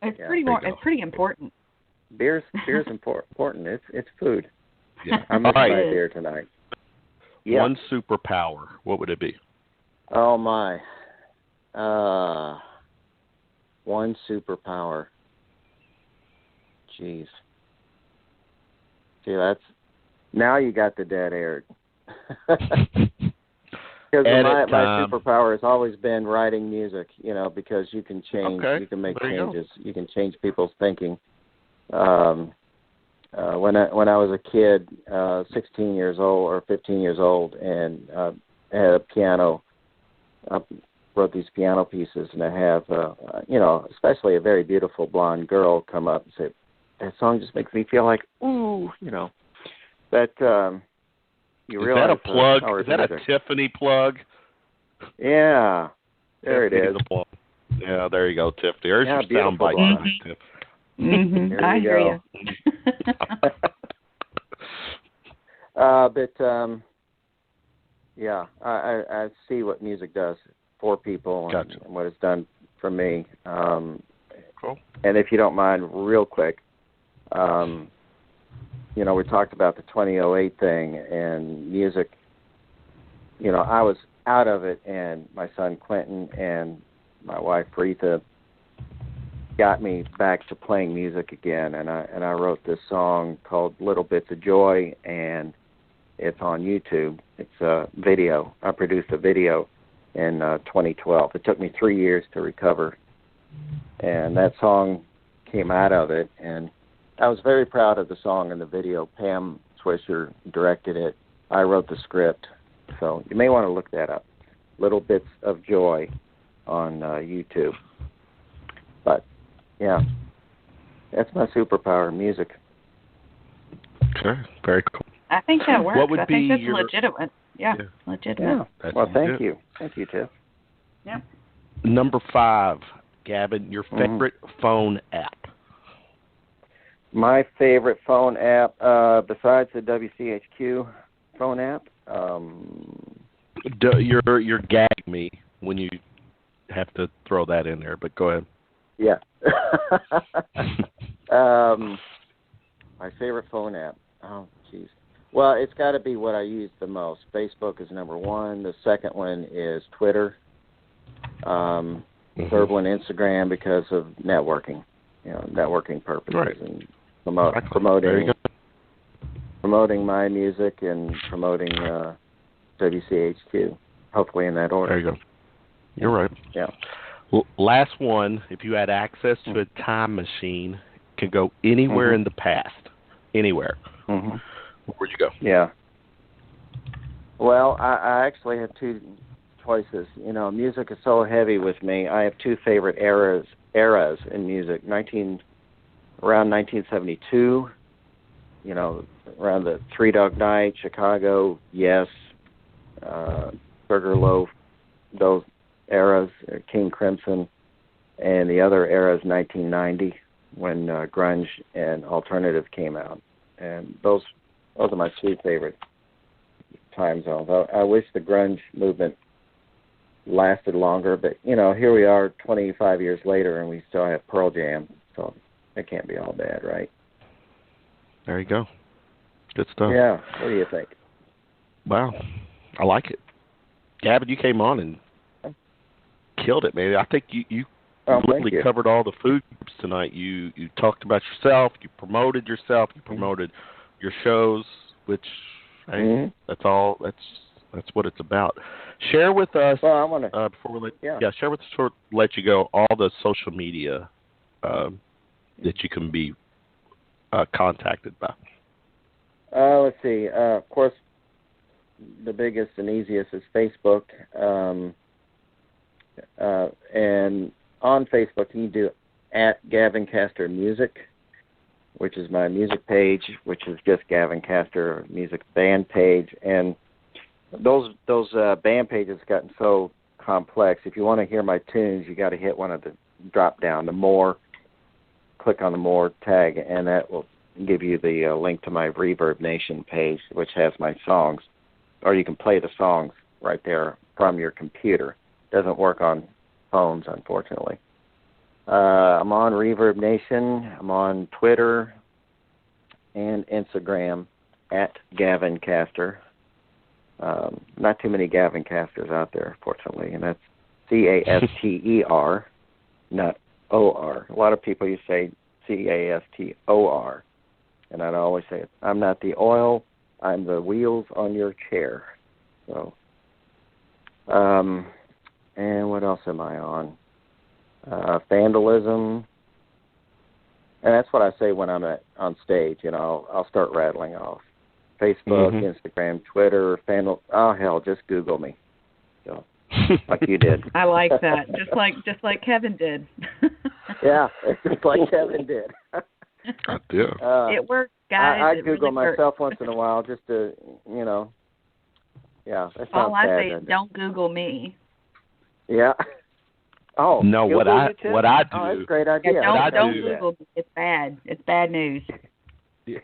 It's pretty important. Beer's important. It's food. Yeah. I'm missing my beer tonight. Yeah. One superpower, what would it be? Oh, my. One superpower. Jeez. See, now you got the dead air. Because my superpower has always been writing music, because you can change, you can make changes, you can change people's thinking. when I was a kid, 16 years old or 15 years old, and had a piano. I wrote these piano pieces, and I have, especially a very beautiful blonde girl come up and say, "That song just makes me feel like, ooh," That you realize. Is that a plug? Is that a Tiffany plug? Yeah, there Tiffany it is. Yeah, there you go, Tiffany. There's your soundbite, Tiff. Mm-hmm. I hear you. I see what music does for people and what it's done for me. Cool. And if you don't mind, real quick, we talked about the 2008 thing and music. I was out of it, and my son Quentin and my wife Retha got me back to playing music again, and I wrote this song called Little Bits of Joy, and it's on YouTube. It's a video. I produced a video in 2012. It took me 3 years to recover, and that song came out of it, and I was very proud of the song and the video. Pam Swisher directed it. I wrote the script, so you may want to look that up. Little Bits of Joy on YouTube. But yeah, that's my superpower, music. Okay, very cool. I think that works. What would I think that's your... legitimate. Yeah, legitimate. Yeah. Well, thank you. Thank you, Tiff. Yeah. Number 5, Gavin, your favorite phone app. My favorite phone app, besides the WCHQ phone app, You're gag me when you have to throw that in there, but go ahead. Yeah. My favorite phone app. Oh, jeez. Well, it's got to be what I use the most. Facebook is number 1. The second one is Twitter. Third one, Instagram, because of networking. Networking purposes and promoting my music and promoting WCHQ. Hopefully in that order. There you go. You're right. Yeah. Last one, if you had access to a time machine, can go anywhere in the past. Anywhere. Mm-hmm. Where'd you go? Yeah. Well, I actually have 2 choices. Music is so heavy with me. I have 2 favorite eras in music. Around 1972, around the Three Dog Night, Chicago, Yes, Sugarloaf, those eras, King Crimson, and the other era is 1990 when grunge and alternative came out, and those are my 2 favorite time zones. I wish the grunge movement lasted longer, but here we are 25 years later, and we still have Pearl Jam, so it can't be all bad, right? There you go. Good stuff. Yeah. What do you think? Wow, I like it. Gavin, you came on and killed it, man. I think you literally covered all the food groups tonight. You talked about yourself. You promoted yourself. You promoted your shows, which that's all. That's what it's about. Share with us. Well, I want to before we share with us before we let you go all the social media that you can be contacted by. Let's see. Of course, the biggest and easiest is Facebook. And on Facebook, you can do @Gavin Castor Music, which is my music page, which is just Gavin Castor Music band page. And those band pages have gotten so complex. If you want to hear my tunes, you got to hit one of the drop down, the more. Click on the more tag, and that will give you the link to my Reverb Nation page, which has my songs. Or you can play the songs right there from your computer. Doesn't work on phones, unfortunately. I'm on Reverb Nation. I'm on Twitter and Instagram @Gavin Castor. Not too many Gavin Castors out there, fortunately, and that's CASTER, not OR. A lot of people you say CASTOR, and I'd always say, I'm not the oil, I'm the wheels on your chair. So, and what else am I on? Vandalism, And that's what I say when I'm on stage. I'll start rattling off Facebook, Instagram, Twitter, hell, just Google me. So, like you did. I like that. Just like Kevin did. Yeah, just like Kevin did. I do. It works, guys. I Google really myself once in a while just to, Yeah, that sounds all I bad, say is don't Google me. Yeah. Oh no! What I do? Oh, that's a great idea. Yeah, don't Google me. It's bad. It's bad news.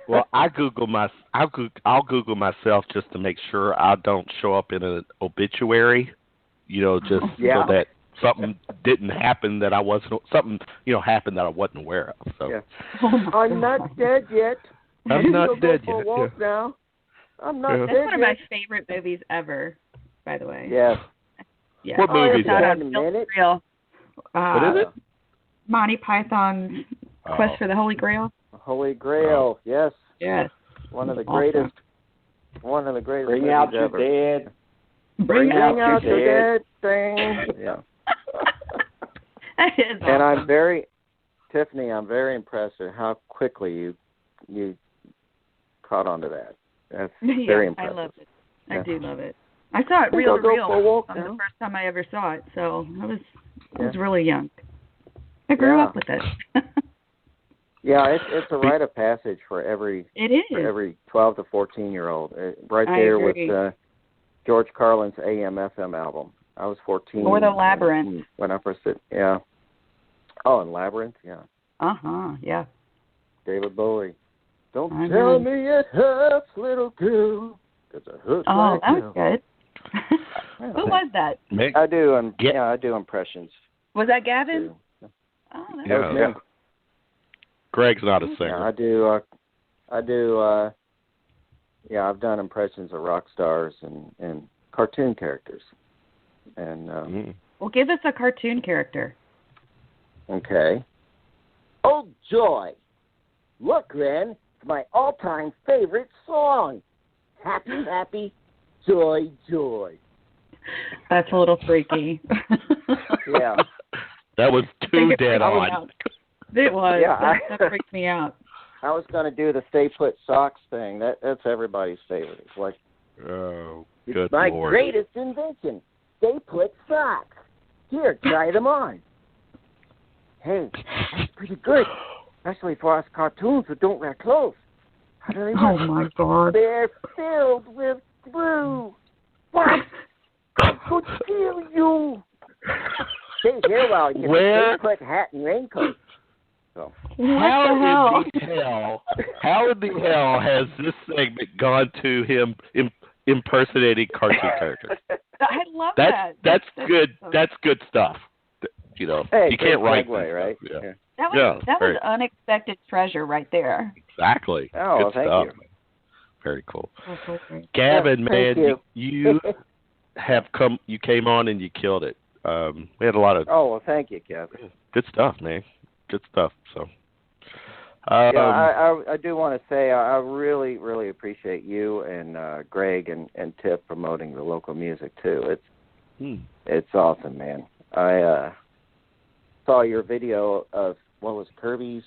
Well, I'll Google myself just to make sure I don't show up in an obituary. So that something didn't happen that I wasn't. Something happened that I wasn't aware of. So I'm not dead yet. I'm not dead yet. Walk now. I'm not dead yet. That's one of my favorite movies ever, by the way. Yes. Yeah. What movie is that? What is it? Monty Python's Quest for the Holy Grail. Holy Grail, yes. Yes. One of the greatest. One of the greatest. Bring out your dead. Bring out your dead thing. Yeah. That is awesome. And Tiffany, I'm very impressed at how quickly you caught on to that. That's very impressive. I love it. I do love it. I saw it real the first time I ever saw it, so I was really young. I grew up with it. Yeah, it's a rite of passage for every 12 to 14-year-old. Right there with George Carlin's AM/FM album. I was 14. Or the Labyrinth. When I first did, yeah. Oh, and Labyrinth, yeah. Yeah. David Bowie. Don't tell me it hurts, little girl, 'cause it hurts like that was good. Who was that? I do impressions. Was that Gavin? Too. Oh, that was me. Greg's not a singer. Yeah, I do. I've done impressions of rock stars and cartoon characters. And well, give us a cartoon character. Okay. Oh joy! Look, Ren, it's my all-time favorite song. Happy, happy, joy, joy. That's a little freaky. Yeah. That was too dead on. It was. Yeah, that freaked me out. I was going to do the Stay Put Socks thing. That's everybody's favorite. It's like, oh, good it's my Lord. greatest invention. Stay Put Socks. Here, try them on. Hey, that's pretty good, especially for us cartoons who don't wear clothes. How do they work? Oh my God! They're filled with glue. What? I could kill you. Stay here while you get a Stay Put hat and raincoat. So. How in the hell has this segment gone to him impersonating cartoon characters? I love that. That's good. That's good stuff. Hey, you can't write segue, right? Yeah. That was unexpected treasure right there. Exactly. Oh, good thank stuff. you. Very cool. Okay. Gavin, man, you came on and you killed it. We had a lot of. Oh well, thank you, Kevin. Good stuff, man. Good stuff. So. I do want to say I really, really appreciate you and Greg and Tiff promoting the local music too. It's awesome, man. I saw your video of what was Kirby's.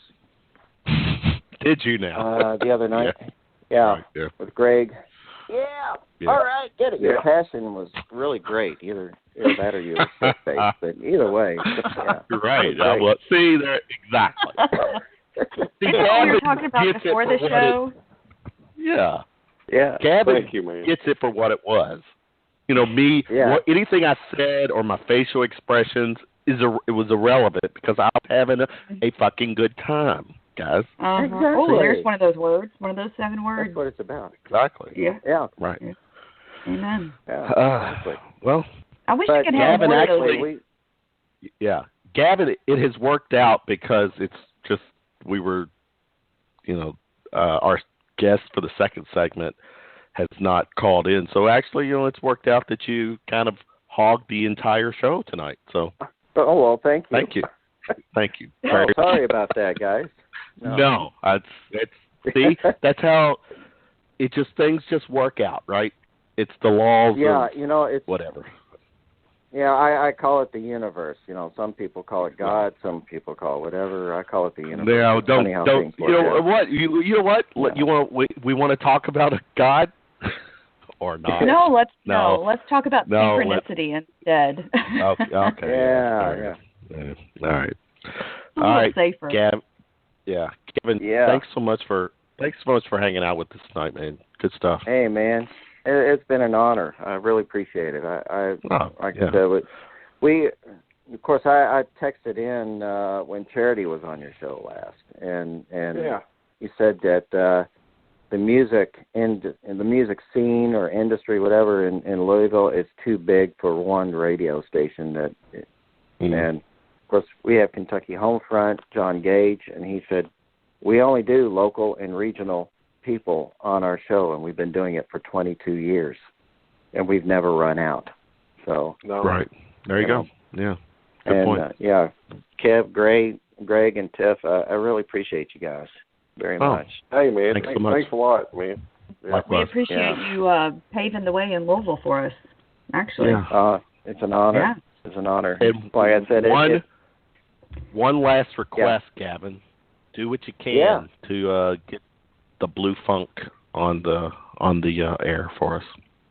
Did you now? The other night. Yeah. With Greg. Yeah. All right, get it. Your passion was really great. Either that or you were sick, but either way. Yeah. You're right. See there exactly. See, Isn't what we were talking about before the show? Yeah. Gavin Thank you, man. Gets it for what it was. Me. Yeah. Anything I said or my facial expressions it was irrelevant because I was having a fucking good time, guys. Exactly. Oh, there's one of those words. One of those 7 words. That's what it's about. Exactly. Yeah. Right. Yeah. Amen. Well, I wish I could have Gavin more actually. of those. Yeah, Gavin. It has worked out because it's just we were, our guest for the second segment has not called in. So actually, it's worked out that you kind of hogged the entire show tonight. So. Oh well, thank you. Thank you. Sorry about that, guys. No, see, that's how things just work out, right? It's the laws. Yeah, of it's whatever. I call it the universe. Some people call it God, some people call it whatever. I call it the universe. No, don't. You know what? You know what? Yeah. We want to talk about a God or not? No, let's talk about synchronicity instead. Okay. Yeah. All right. All right, safer. Gavin. Thanks so much for hanging out with us tonight, man. Good stuff. Hey, man. It's been an honor. I really appreciate it. I said, of course, I texted in when Charity was on your show last, and you said that the music the music scene or industry, whatever, in Louisville is too big for one radio station. And of course, we have Kentucky Homefront, John Gage, and he said we only do local and regional people on our show, and we've been doing it for 22 years, and we've never run out. So right there you go. Yeah, good point. Kev, Greg, and Tiff, I really appreciate you guys very much. Hey, man, thanks so much. Thanks a lot, man. Yeah. We appreciate you paving the way in Louisville for us. Actually, it's an honor. Yeah. It's an honor. And like I said, one last request, Gavin. Do what you can to get the Blue Funk on the air for us.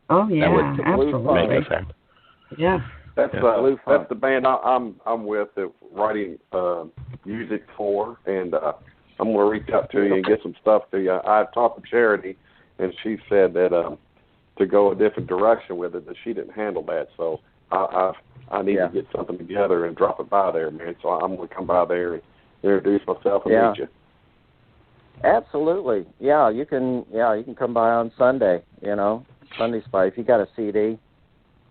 Oh yeah, absolutely. Make us happy. Yeah. That's the band I'm with that writing music for, and I'm going to reach out to you and get some stuff to you. I talked to Charity, and she said that to go a different direction with it, that she didn't handle that. So I need to get something together and drop it by there, man. So I'm going to come by there and introduce myself and meet you. Absolutely. Yeah, you can come by on Sunday, Sunday Spy. If you got a CD,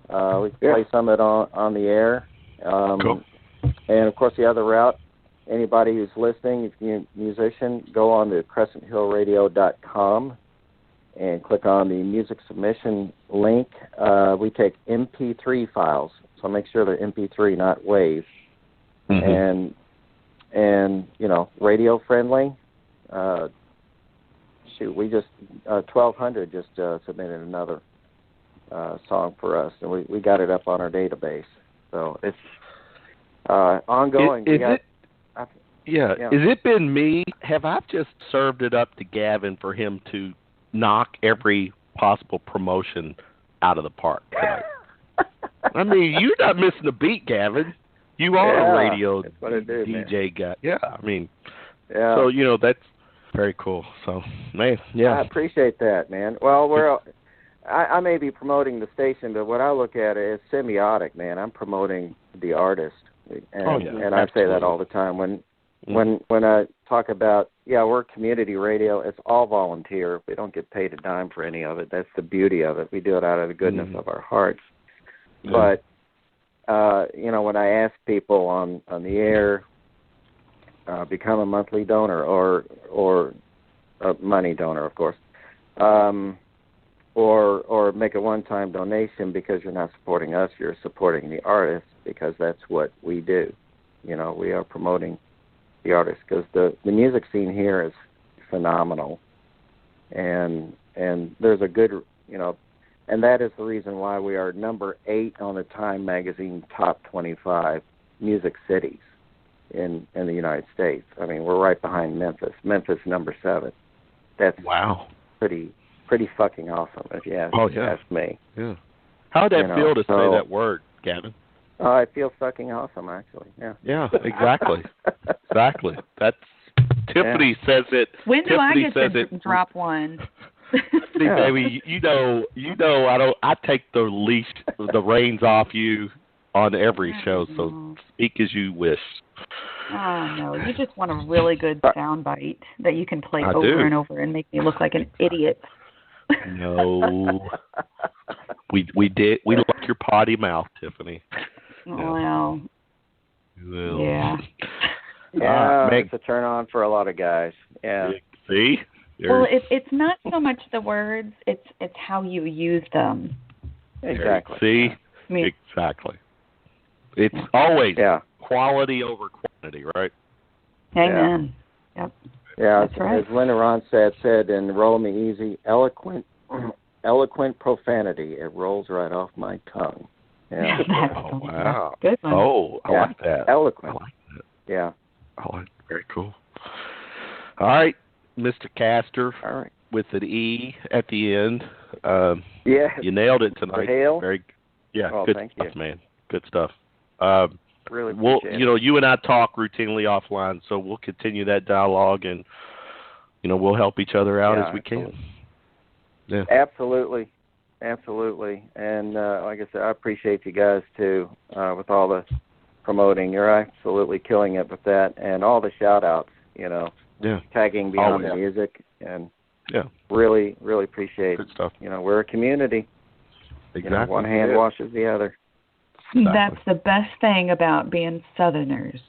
we can play some of it on the air. Cool. And of course the other route, anybody who's listening, if you're a musician, go on to CrescentHillRadio.com and click on the music submission link. We take MP3 files, so make sure they're MP3, not WAV. Mm-hmm. And radio friendly. We just 1200 just submitted another song for us, and we got it up on our database. So it's ongoing. Has it been me? Have I just served it up to Gavin for him to knock every possible promotion out of the park tonight? I mean, you're not missing a beat, Gavin. You are a radio DJ guy. Yeah, I mean, so that's very cool. So, man, I appreciate that, man. Well, I may be promoting the station, but what I look at it is symbiotic, man. I'm promoting the artist, and I say that all the time. When I talk about we're community radio, it's all volunteer. We don't get paid a dime for any of it. That's the beauty of it. We do it out of the goodness of our hearts. But when I ask people on the air, become a monthly donor or a money donor, of course, or make a one-time donation because you're not supporting us, you're supporting the artist, because that's what we do. We are promoting the artist because the music scene here is phenomenal, and there's a good, and that is the reason why we are number 8 on the Time Magazine Top 25 music cities in the United States. I mean, we're right behind Memphis. Memphis number 7. That's pretty fucking awesome, if you ask me. Yeah. How did that feel to say that word, Gavin? It feels fucking awesome, actually. Yeah. Yeah, exactly. Exactly. That's Tiffany says it. When do I get to drop one? Tiffany, baby, I take the reins off you on every show, so speak as you wish. Oh, no. You just want a really good sound bite that you can play over and over and make me look like an idiot. No. We like your potty mouth, Tiffany. Well. Yeah. It's a turn on for a lot of guys. Yeah. See? Well, it's not so much the words, it's how you use them. Exactly. See? Exactly. It's always quality over quantity, right? Amen. Yep. Yeah, that's right. As Linda Ronstadt said in Roll Me Easy, eloquent profanity. It rolls right off my tongue. Yeah. Oh, wow. Good one. Oh, I like that. Eloquent. I like that. Yeah. I like that. Very cool. All right, Mr. Castor. All right. With an E at the end. Yeah. You nailed it tonight. Hale? Good thank stuff, you. man. Good stuff. Really appreciate it. You and I talk routinely offline, so we'll continue that dialogue, and we'll help each other out as we can. Yeah. Absolutely. And like I said, I appreciate you guys too with all the promoting. You're absolutely killing it with that, and all the shout outs. Tagging Beyond the Music, and really, really appreciate. Good stuff. We're a community. Exactly. One hand washes the other. Exactly. That's the best thing about being Southerners.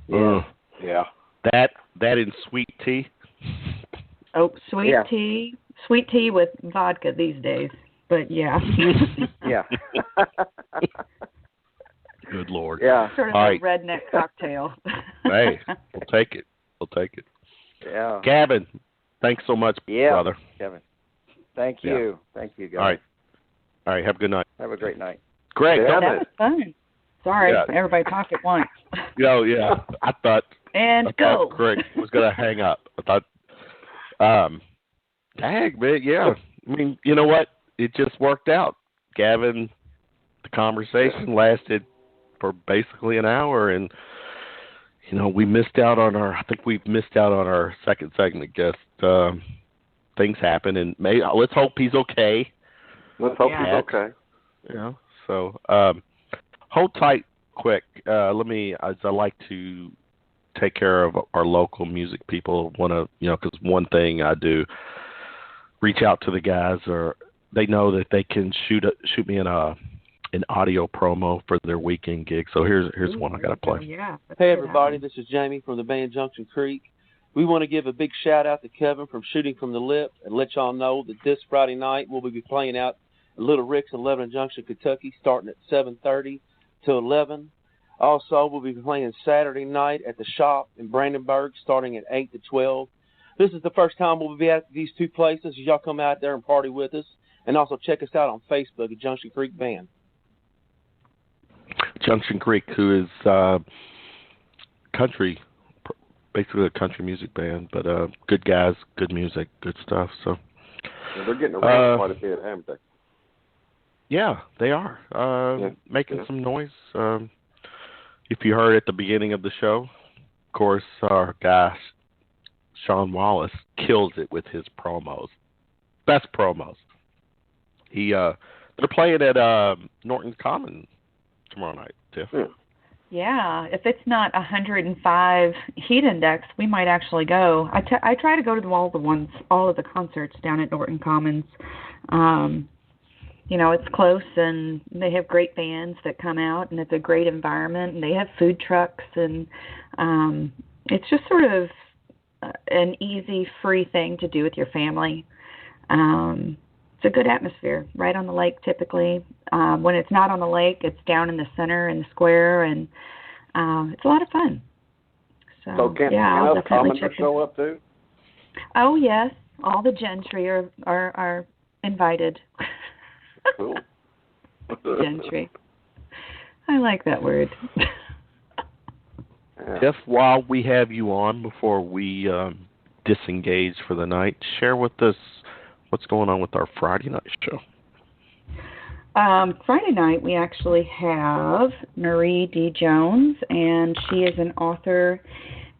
Yeah. Yeah. That and sweet tea. Oh, sweet tea with vodka these days. But yeah. Yeah. Good Lord. Yeah. Sort of a redneck cocktail. Hey, we'll take it. Yeah. Gavin, thanks so much, brother. Kevin. Thank you. Thank you, guys. All right. Have a good night. Have a great night. Greg, that was fun. Sorry, everybody talked at once. Yeah. I thought Greg was going to hang up. I thought, dang, man, yeah. I mean, you know what? It just worked out. Gavin, the conversation lasted for basically an hour, and we've missed out on our second segment guest. Things happen, and let's hope he's okay. Let's hope he's okay. So hold tight quick. As I like to take care of our local music people, because one thing I do, reach out to the guys, or they know that they can shoot me an audio promo for their weekend gig. So here's one I got to play. Yeah. Hey everybody, this is Jamie from the band Junction Creek. We want to give a big shout out to Kevin from Shooting from the Lip and let y'all know that this Friday night we'll be playing out at Little Rick's in Lebanon Junction, Kentucky, starting at 7:30 to 11. Also, we'll be playing Saturday night at the Shop in Brandenburg, starting at 8 to 12. This is the first time we'll be at these two places. Y'all come out there and party with us, and also check us out on Facebook at Junction Creek Band. Junction Creek, who is country, basically a country music band, but good guys, good music, good stuff. So they're getting around quite a bit, haven't they? Yeah, they are making some noise. If you heard at the beginning of the show, of course, our guy Sean Wallace kills it with his promos. Best promos. They're playing at Norton Common tomorrow night, Tiff. Yeah, if it's not 105 heat index, we might actually go. I try to go to all of the concerts down at Norton Commons. It's close, and they have great bands that come out, and it's a great environment, and they have food trucks, and it's just sort of an easy, free thing to do with your family. It's a good atmosphere, right on the lake typically. When it's not on the lake, it's down in the center in the square, and it's a lot of fun. So can I'll definitely check show up too? Oh yes, all the gentry are invited. Cool. Gentry. I like that word. Jeff, while we have you on, before we disengage for the night, share with us what's going on with our Friday night show. Friday night, we actually have Marie D. Jones, and she is an author,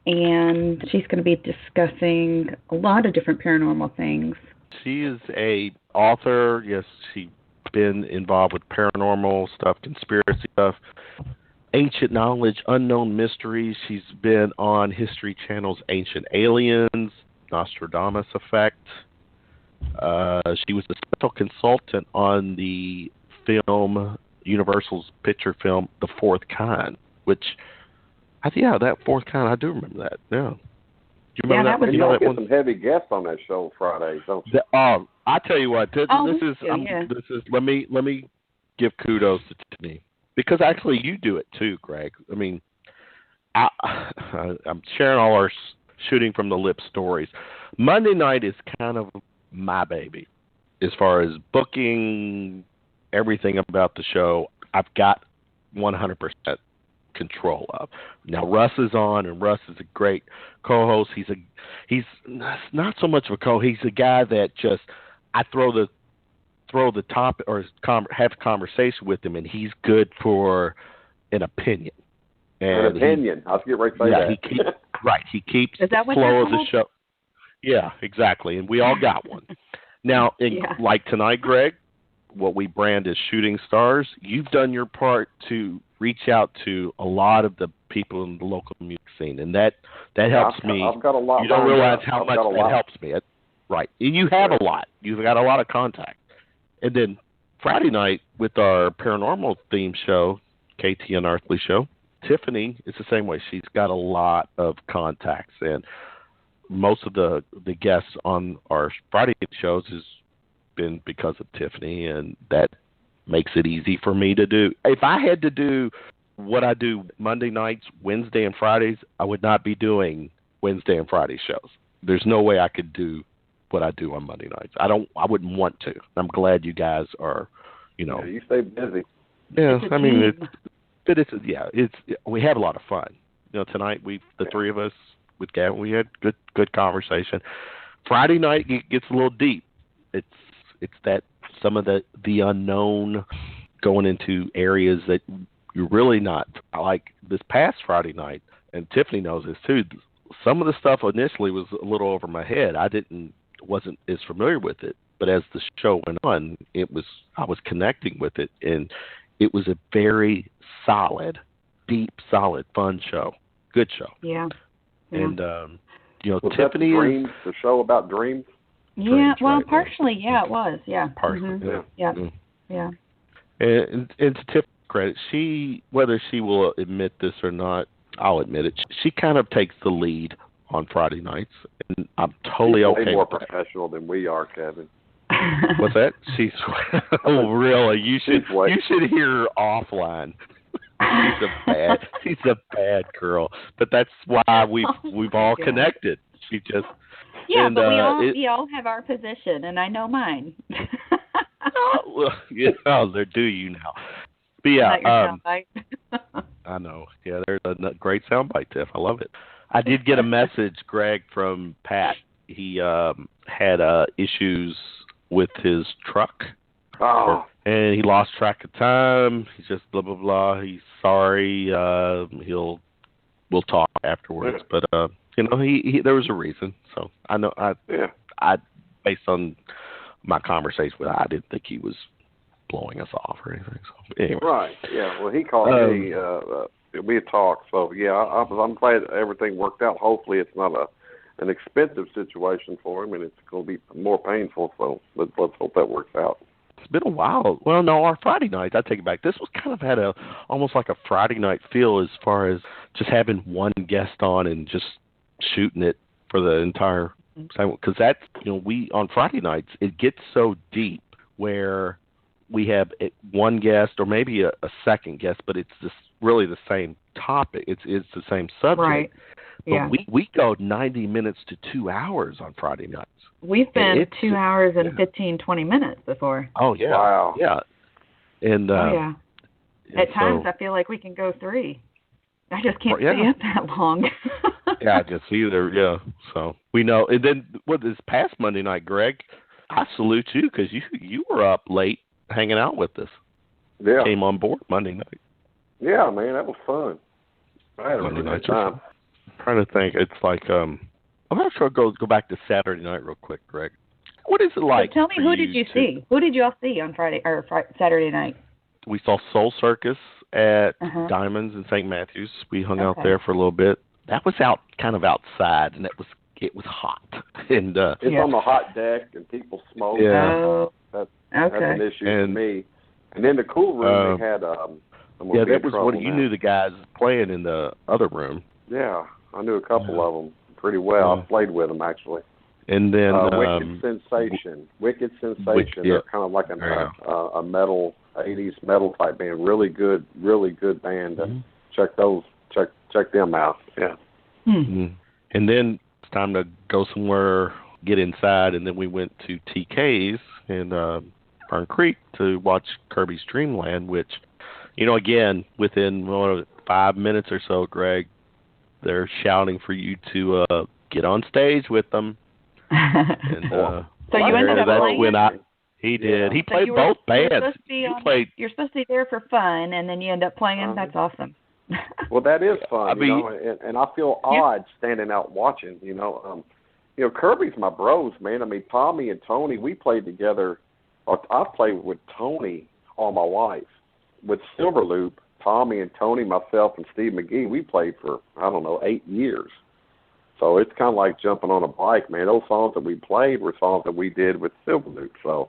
and she's going to be discussing a lot of different paranormal things. She is a author. Yes, she's been involved with paranormal stuff, conspiracy stuff, ancient knowledge, unknown mysteries. She's been on History Channel's Ancient Aliens, Nostradamus Effect. She was a special consultant on the film, Universal's picture film, The Fourth Kind, which, that Fourth Kind, I do remember that. Yeah. Do you remember that? You get some heavy guests on that show Fridays, don't you? I tell you what, this is. Let me give kudos to Tiffany, because actually you do it too, Greg. I mean, I'm sharing all our Shooting from the Lip stories. Monday night is kind of my baby as far as booking everything about the show. I've got 100% control of. Now Russ is on, and Russ is a great co-host. He's not so much of a co-host. He's a guy that just I throw the topic or have a conversation with him, and he's good for an opinion. And an opinion. I was getting right to say that. He keeps is that the what flow of the show. Yeah, exactly. And we all got one. Now, like tonight, Greg, what we brand as shooting stars, you've done your part to reach out to a lot of the people in the local music scene, and that helps me. I've got a lot. You don't realize how much that helps me. Right. And you have a lot. You've got a lot of contact. And then Friday night with our paranormal theme show, KT Unearthly Show, Tiffany is the same way. She's got a lot of contacts, and most of the guests on our Friday shows has been because of Tiffany, and that makes it easy for me to do. If I had to do what I do Monday nights, Wednesday and Fridays, I would not be doing Wednesday and Friday shows. There's no way I could do what I do on Monday nights. I wouldn't want to. I'm glad you guys are, Yeah, you stay busy. Yeah, I mean, we have a lot of fun. Tonight the three of us with Gavin, we had good conversation. Friday night it gets a little deep. It's that some of the unknown, going into areas that you're really not, like this past Friday night, and Tiffany knows this too. Some of the stuff initially was a little over my head. Wasn't as familiar with it, but as the show went on, I was connecting with it, and it was a very solid, deep, solid, fun show. Good show. Yeah. And was Tiffany that Dreams, the show about dreams? Yeah, well, right, partially, it was, yeah. Partially, yeah. Yeah. And to Tiffany's credit, whether she will admit this or not, I'll admit it. She kind of takes the lead on Friday nights, and I'm totally okay. Way more professional than we are, Kevin. What's that? She's really. You should hear her offline. She's a bad girl, but that's why we've all connected. She just but we all have our position, and I know mine. There do you now. But yeah, I know. Yeah, there's a great soundbite, Tiff. I love it. I did get a message, Greg, from Pat. He had issues with his truck. Oh. And he lost track of time. He's just blah, blah, blah. He's sorry. We'll talk afterwards. But, there was a reason. So I know I based on my conversation with him, I didn't think he was blowing us off or anything. So anyway. Right. Yeah. Well, he called me. We had talked. So, yeah, I'm glad everything worked out. Hopefully it's not an expensive situation for him, and it's going to be more painful. So let's hope that works out. It's been a while. Well, no, our Friday night, I take it back. This was kind of had almost like a Friday night feel as far as just having one guest on and just shooting it for the entire time. Because that's, we, on Friday nights, it gets so deep where we have one guest or maybe a second guest, but it's really the same topic. It's the same subject. Right. But yeah. we go 90 minutes to 2 hours on Friday nights. We've been 2 hours and 15, 20 minutes before. Oh, yeah. Wow. Yeah. And, at times I feel like we can go 3. I just can't stay up that long. Yeah, I just either. Yeah. So we know. And then this past Monday night, Greg, I salute you because you were up late hanging out with us. Yeah. Came on board Monday night. Yeah, man, that was fun. I had a really good time. I'm trying to think. It's like I'm not sure. Go back to Saturday night real quick, Greg. What is it like? So tell me, who did you see? Who did you all see on Saturday night? We saw Soul Circus at Diamonds in St. Matthews. We hung out there for a little bit. That was kind of outside, and it was hot. And it's on the hot deck, and people smoke. Yeah, that's an issue for me. And in the cool room, they had. That was what you knew the guys playing in the other room. Yeah, I knew a couple of them pretty well. I played with them actually. And then Wicked Sensation. They're kind of like a metal 80s metal type band. Really good band. Check them out. Yeah. Mm-hmm. And then it's time to go somewhere, get inside, and then we went to TK's in Fern Creek to watch Kirby's Dreamland, which Again, within 5 minutes or so, Greg, they're shouting for you to get on stage with them. And, so you ended up playing? He did. Yeah. He played both bands. You're supposed to be there for fun, and then you end up playing. That's awesome. Well, that is fun, and I feel odd standing out watching. Kirby's my bros, man. I mean, Tommy and Tony, we played together. I've played with Tony all my life. With Silverloop, Tommy and Tony, myself, and Steve McGee, we played for, 8 years. So it's kind of like jumping on a bike, man. Those songs that we played were songs that we did with Silverloop. So,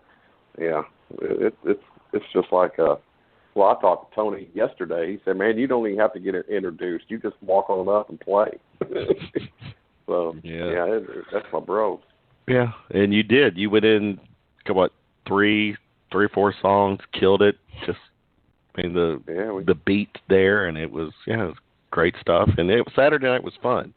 yeah, it's just like well, I talked to Tony yesterday. He said, man, you don't even have to get introduced. You just walk on up and play. So, that's my bro. Yeah, and you did. You went in, three or four songs, killed it. Just, the beat there, and it was great stuff. And Saturday night was fun.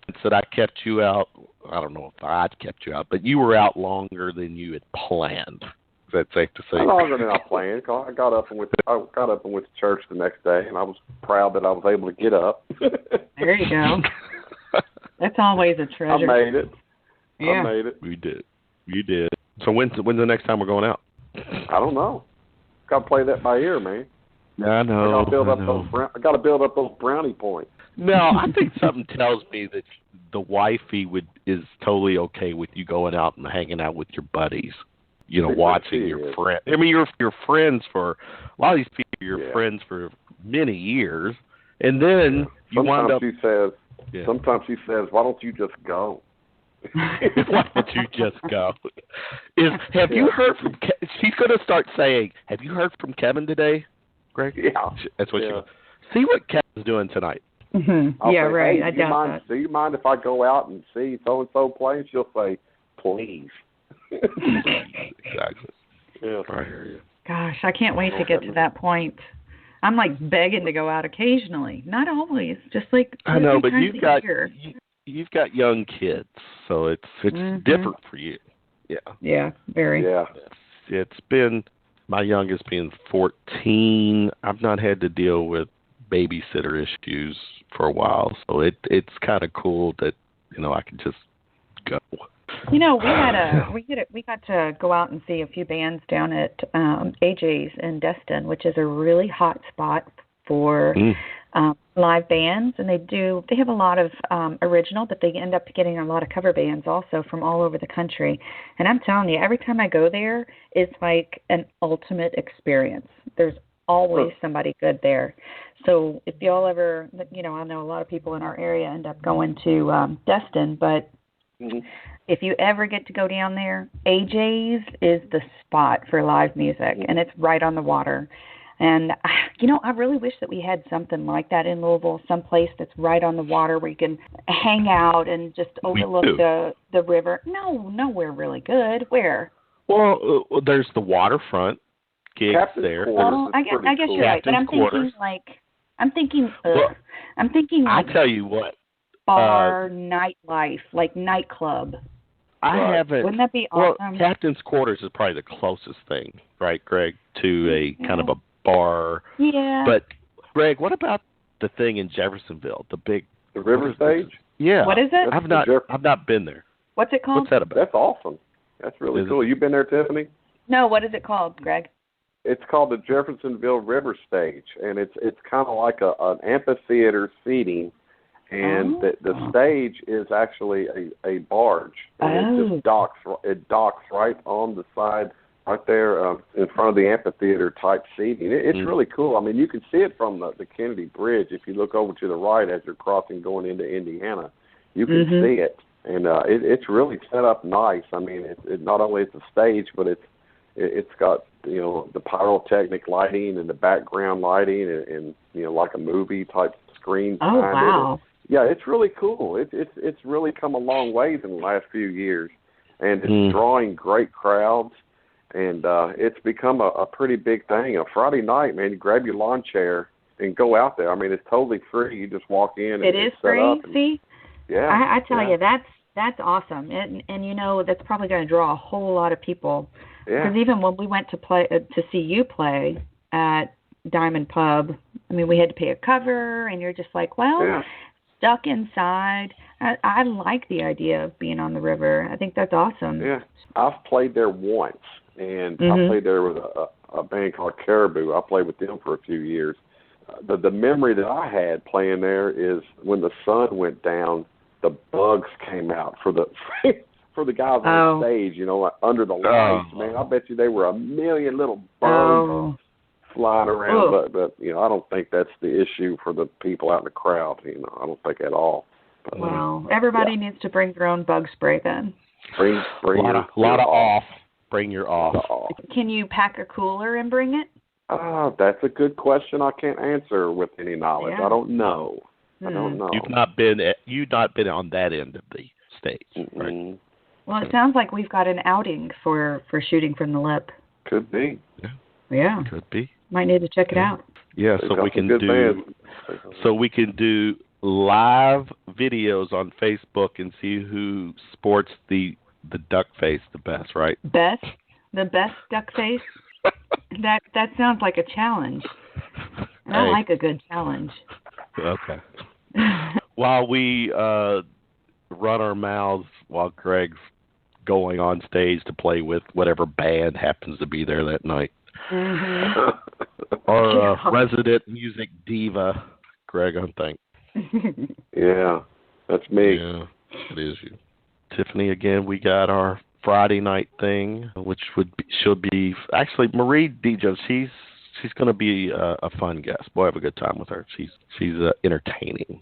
It said I kept you out. I don't know if I kept you out, but you were out longer than you had planned. Is that safe to say? Longer than I planned. I got up and went to church the next day, and I was proud that I was able to get up. There you go. That's always a treasure. I made it. Yeah. I made it. We did. You did. So when's the next time we're going out? I don't know. Got to play that by ear, man. Yeah, I know. I got to build up those brownie points. No, I think something tells me that the wifey is totally okay with you going out and hanging out with your buddies. Watching your friends. I mean, you're friends for a lot of these people. You're friends for many years, and then you wind up. Sometimes she says, "Why don't you just go?" Why don't you just go? Have you heard from? She's going to start saying, "Have you heard from Kevin today, Greg?" Yeah, that's what she. See what Kevin's doing tonight. Mm-hmm. Yeah, say, right. Hey, I doubt that. Do you mind if I go out and see so and so playing? She'll say, "Please." Exactly. Yeah. I hear you. Gosh, I can't wait to get to that point. I'm like begging to go out occasionally, not always, just like I know, but you've got young kids, so it's different for you. Yeah. Yeah, very. Yeah. It's been my youngest being 14. I've not had to deal with babysitter issues for a while, so it's kind of cool that I can just go. We got to go out and see a few bands down at AJ's in Destin, which is a really hot spot for live bands, and they have a lot of original, but they end up getting a lot of cover bands also from all over the country. And I'm telling you, every time I go there, it's like an ultimate experience. There's always somebody good there. So if y'all ever, I know a lot of people in our area end up going to Destin, but if you ever get to go down there, AJ's is the spot for live music, and it's right on the water. And, I really wish that we had something like that in Louisville, someplace that's right on the water where you can hang out and just overlook the river. No, nowhere really good. Where? Well, there's the waterfront gigs there. Well, I guess you're right, but I'm thinking I tell you what. Bar nightlife, like nightclub. I haven't. Wouldn't that be awesome? Well, Captain's Quarters is probably the closest thing, right, Greg, to a kind of a bar. Yeah. But Greg, what about the thing in Jeffersonville, the River Stage? Yeah. What is it? I've not been there. What's it called? What's that about? That's awesome. That's really cool. You been there, Tiffany? No. What is it called, Greg? It's called the Jeffersonville River Stage, and it's kind of like an amphitheater seating. And the stage is actually a barge. And it just docks right on the side, right there in front of the amphitheater type seating. It's really cool. I mean, you can see it from the Kennedy Bridge. If you look over to the right as you're crossing going into Indiana, you can see it. And it's really set up nice. I mean, it not only is a stage, but it's got the pyrotechnic lighting and the background lighting and like a movie type screen behind it. Yeah, it's really cool. It's really come a long ways in the last few years, and it's drawing great crowds, and it's become a pretty big thing. A Friday night, man, you grab your lawn chair and go out there. I mean, it's totally free. You just walk in. And it is set free. Up See, yeah, I tell you, that's awesome, and that's probably going to draw a whole lot of people. Yeah. Because even when we went to see you play at Diamond Pub. I mean, we had to pay a cover, and you're just like, well, stuck inside. I like the idea of being on the river. I think that's awesome. Yeah, I've played there once, and I played there with a band called Caribou. I played with them for a few years. The memory that I had playing there is when the sun went down, the bugs came out for the for the guys on stage, you know, like under the lights. Man, I bet you they were a million little bugs flying around. But you know, I don't think that's the issue for the people out in the crowd. You know, I don't think at all. But, well, everybody needs to bring their own bug spray then. Bring a lot of off. Bring your off. Can you pack a cooler and bring it? That's a good question. I can't answer with any knowledge. I don't know. I don't know. You've not been on that end of the stage, right? Well, it sounds like we've got an outing for Shooting from the Lip. Could be. Yeah. Could be. Might need to check it out. Yeah, so we can do live videos on Facebook and see who sports the duck face the best, right? The best duck face? That sounds like a challenge. And I like a good challenge. Okay. While we run our mouths while Greg's going on stage to play with whatever band happens to be there that night. Our resident music diva, Greg Unthank. Yeah, that's me. Yeah, it is you. Tiffany, again, we got our Friday night thing, which she'll be actually Marie DJ. She's going to be a fun guest. We'll have a good time with her. She's entertaining.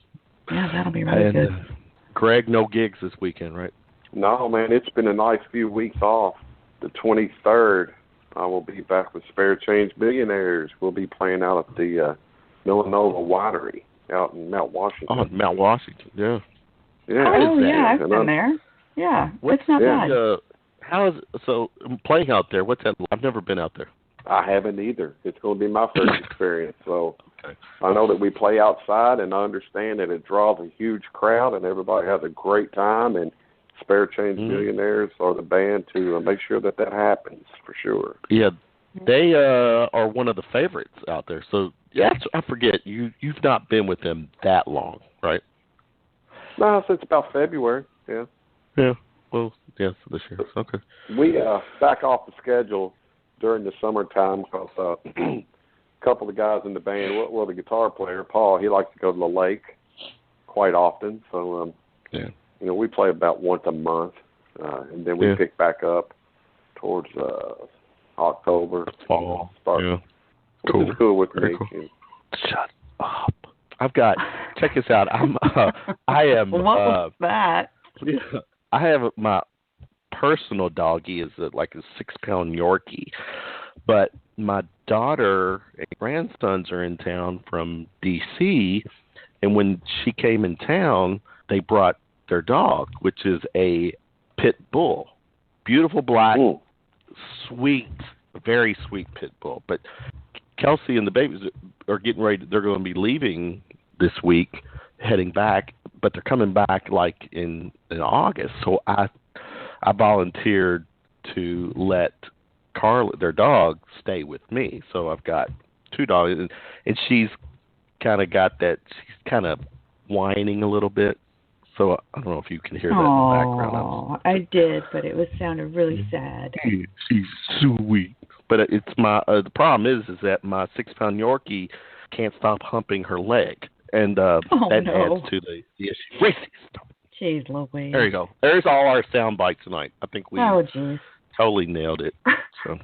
Yeah, that'll be really good. Greg, no gigs this weekend, right? No, man, it's been a nice few weeks off. The 23rd, I will be back with Spare Change Millionaires. We'll be playing out at the Villanova Winery out in Mount Washington. Oh, Mount Washington, yeah. I've been there. Yeah, it's not bad. Playing out there, what's that? I've never been out there. I haven't either. It's going to be my first experience. So I know that we play outside, and I understand that it draws a huge crowd, and everybody has a great time, and Spare Change Millionaires are the band to make sure that happens for sure. Yeah, they are one of the favorites out there. So, I forget, you've not been with them that long, right? No, since about February, yeah. Yeah, well, yes, this year. Okay. We back off the schedule during the summertime because a couple of the guys in the band, well, the guitar player, Paul, he likes to go to the lake quite often. So, you know, we play about once a month, and then we pick back up towards October. Fall. Which is cool with me. Cool. Shut up. Check this out. I am. What was that? I have my personal doggy is like a 6-pound Yorkie, but my daughter and grandsons are in town from D.C., and when she came in town, they brought their dog, which is a pit bull, beautiful black, sweet, very sweet pit bull. But Kelsey and the babies are getting ready. They're going to be leaving this week, heading back, but they're coming back like in August. So I volunteered to let Carla, their dog, stay with me. So I've got 2 dogs, and she's kind of got that. She's kind of whining a little bit. So I don't know if you can hear that in the background. I did, but it sounded really sad. She's sweet. But it's the problem is that my 6-pound Yorkie can't stop humping her leg, and that adds to the issue. Racist. Jeez Louise. There you go. There's all our sound bites tonight. I think we totally nailed it. So,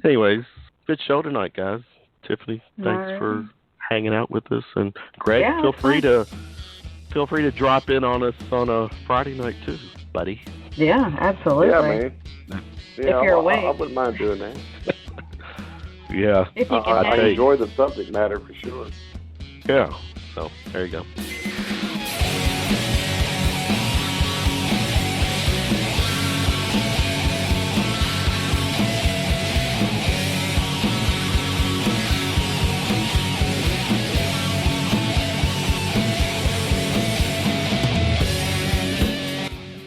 anyways, good show tonight, guys. Tiffany, thanks for hanging out with us, and Greg, feel free to drop in on us on a Friday night too, buddy. Yeah, absolutely. Yeah, man. If you're awake. I wouldn't mind doing that. Yeah. If you can I enjoy the subject matter for sure. Yeah. So, there you go.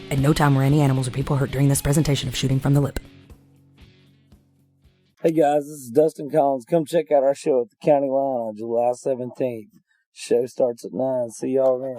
At no time were any animals or people hurt during this presentation of Shooting from the Lip. Hey guys, this is Dustin Collins. Come check out our show at the County Line on July 17th. Show starts at 9. See y'all then.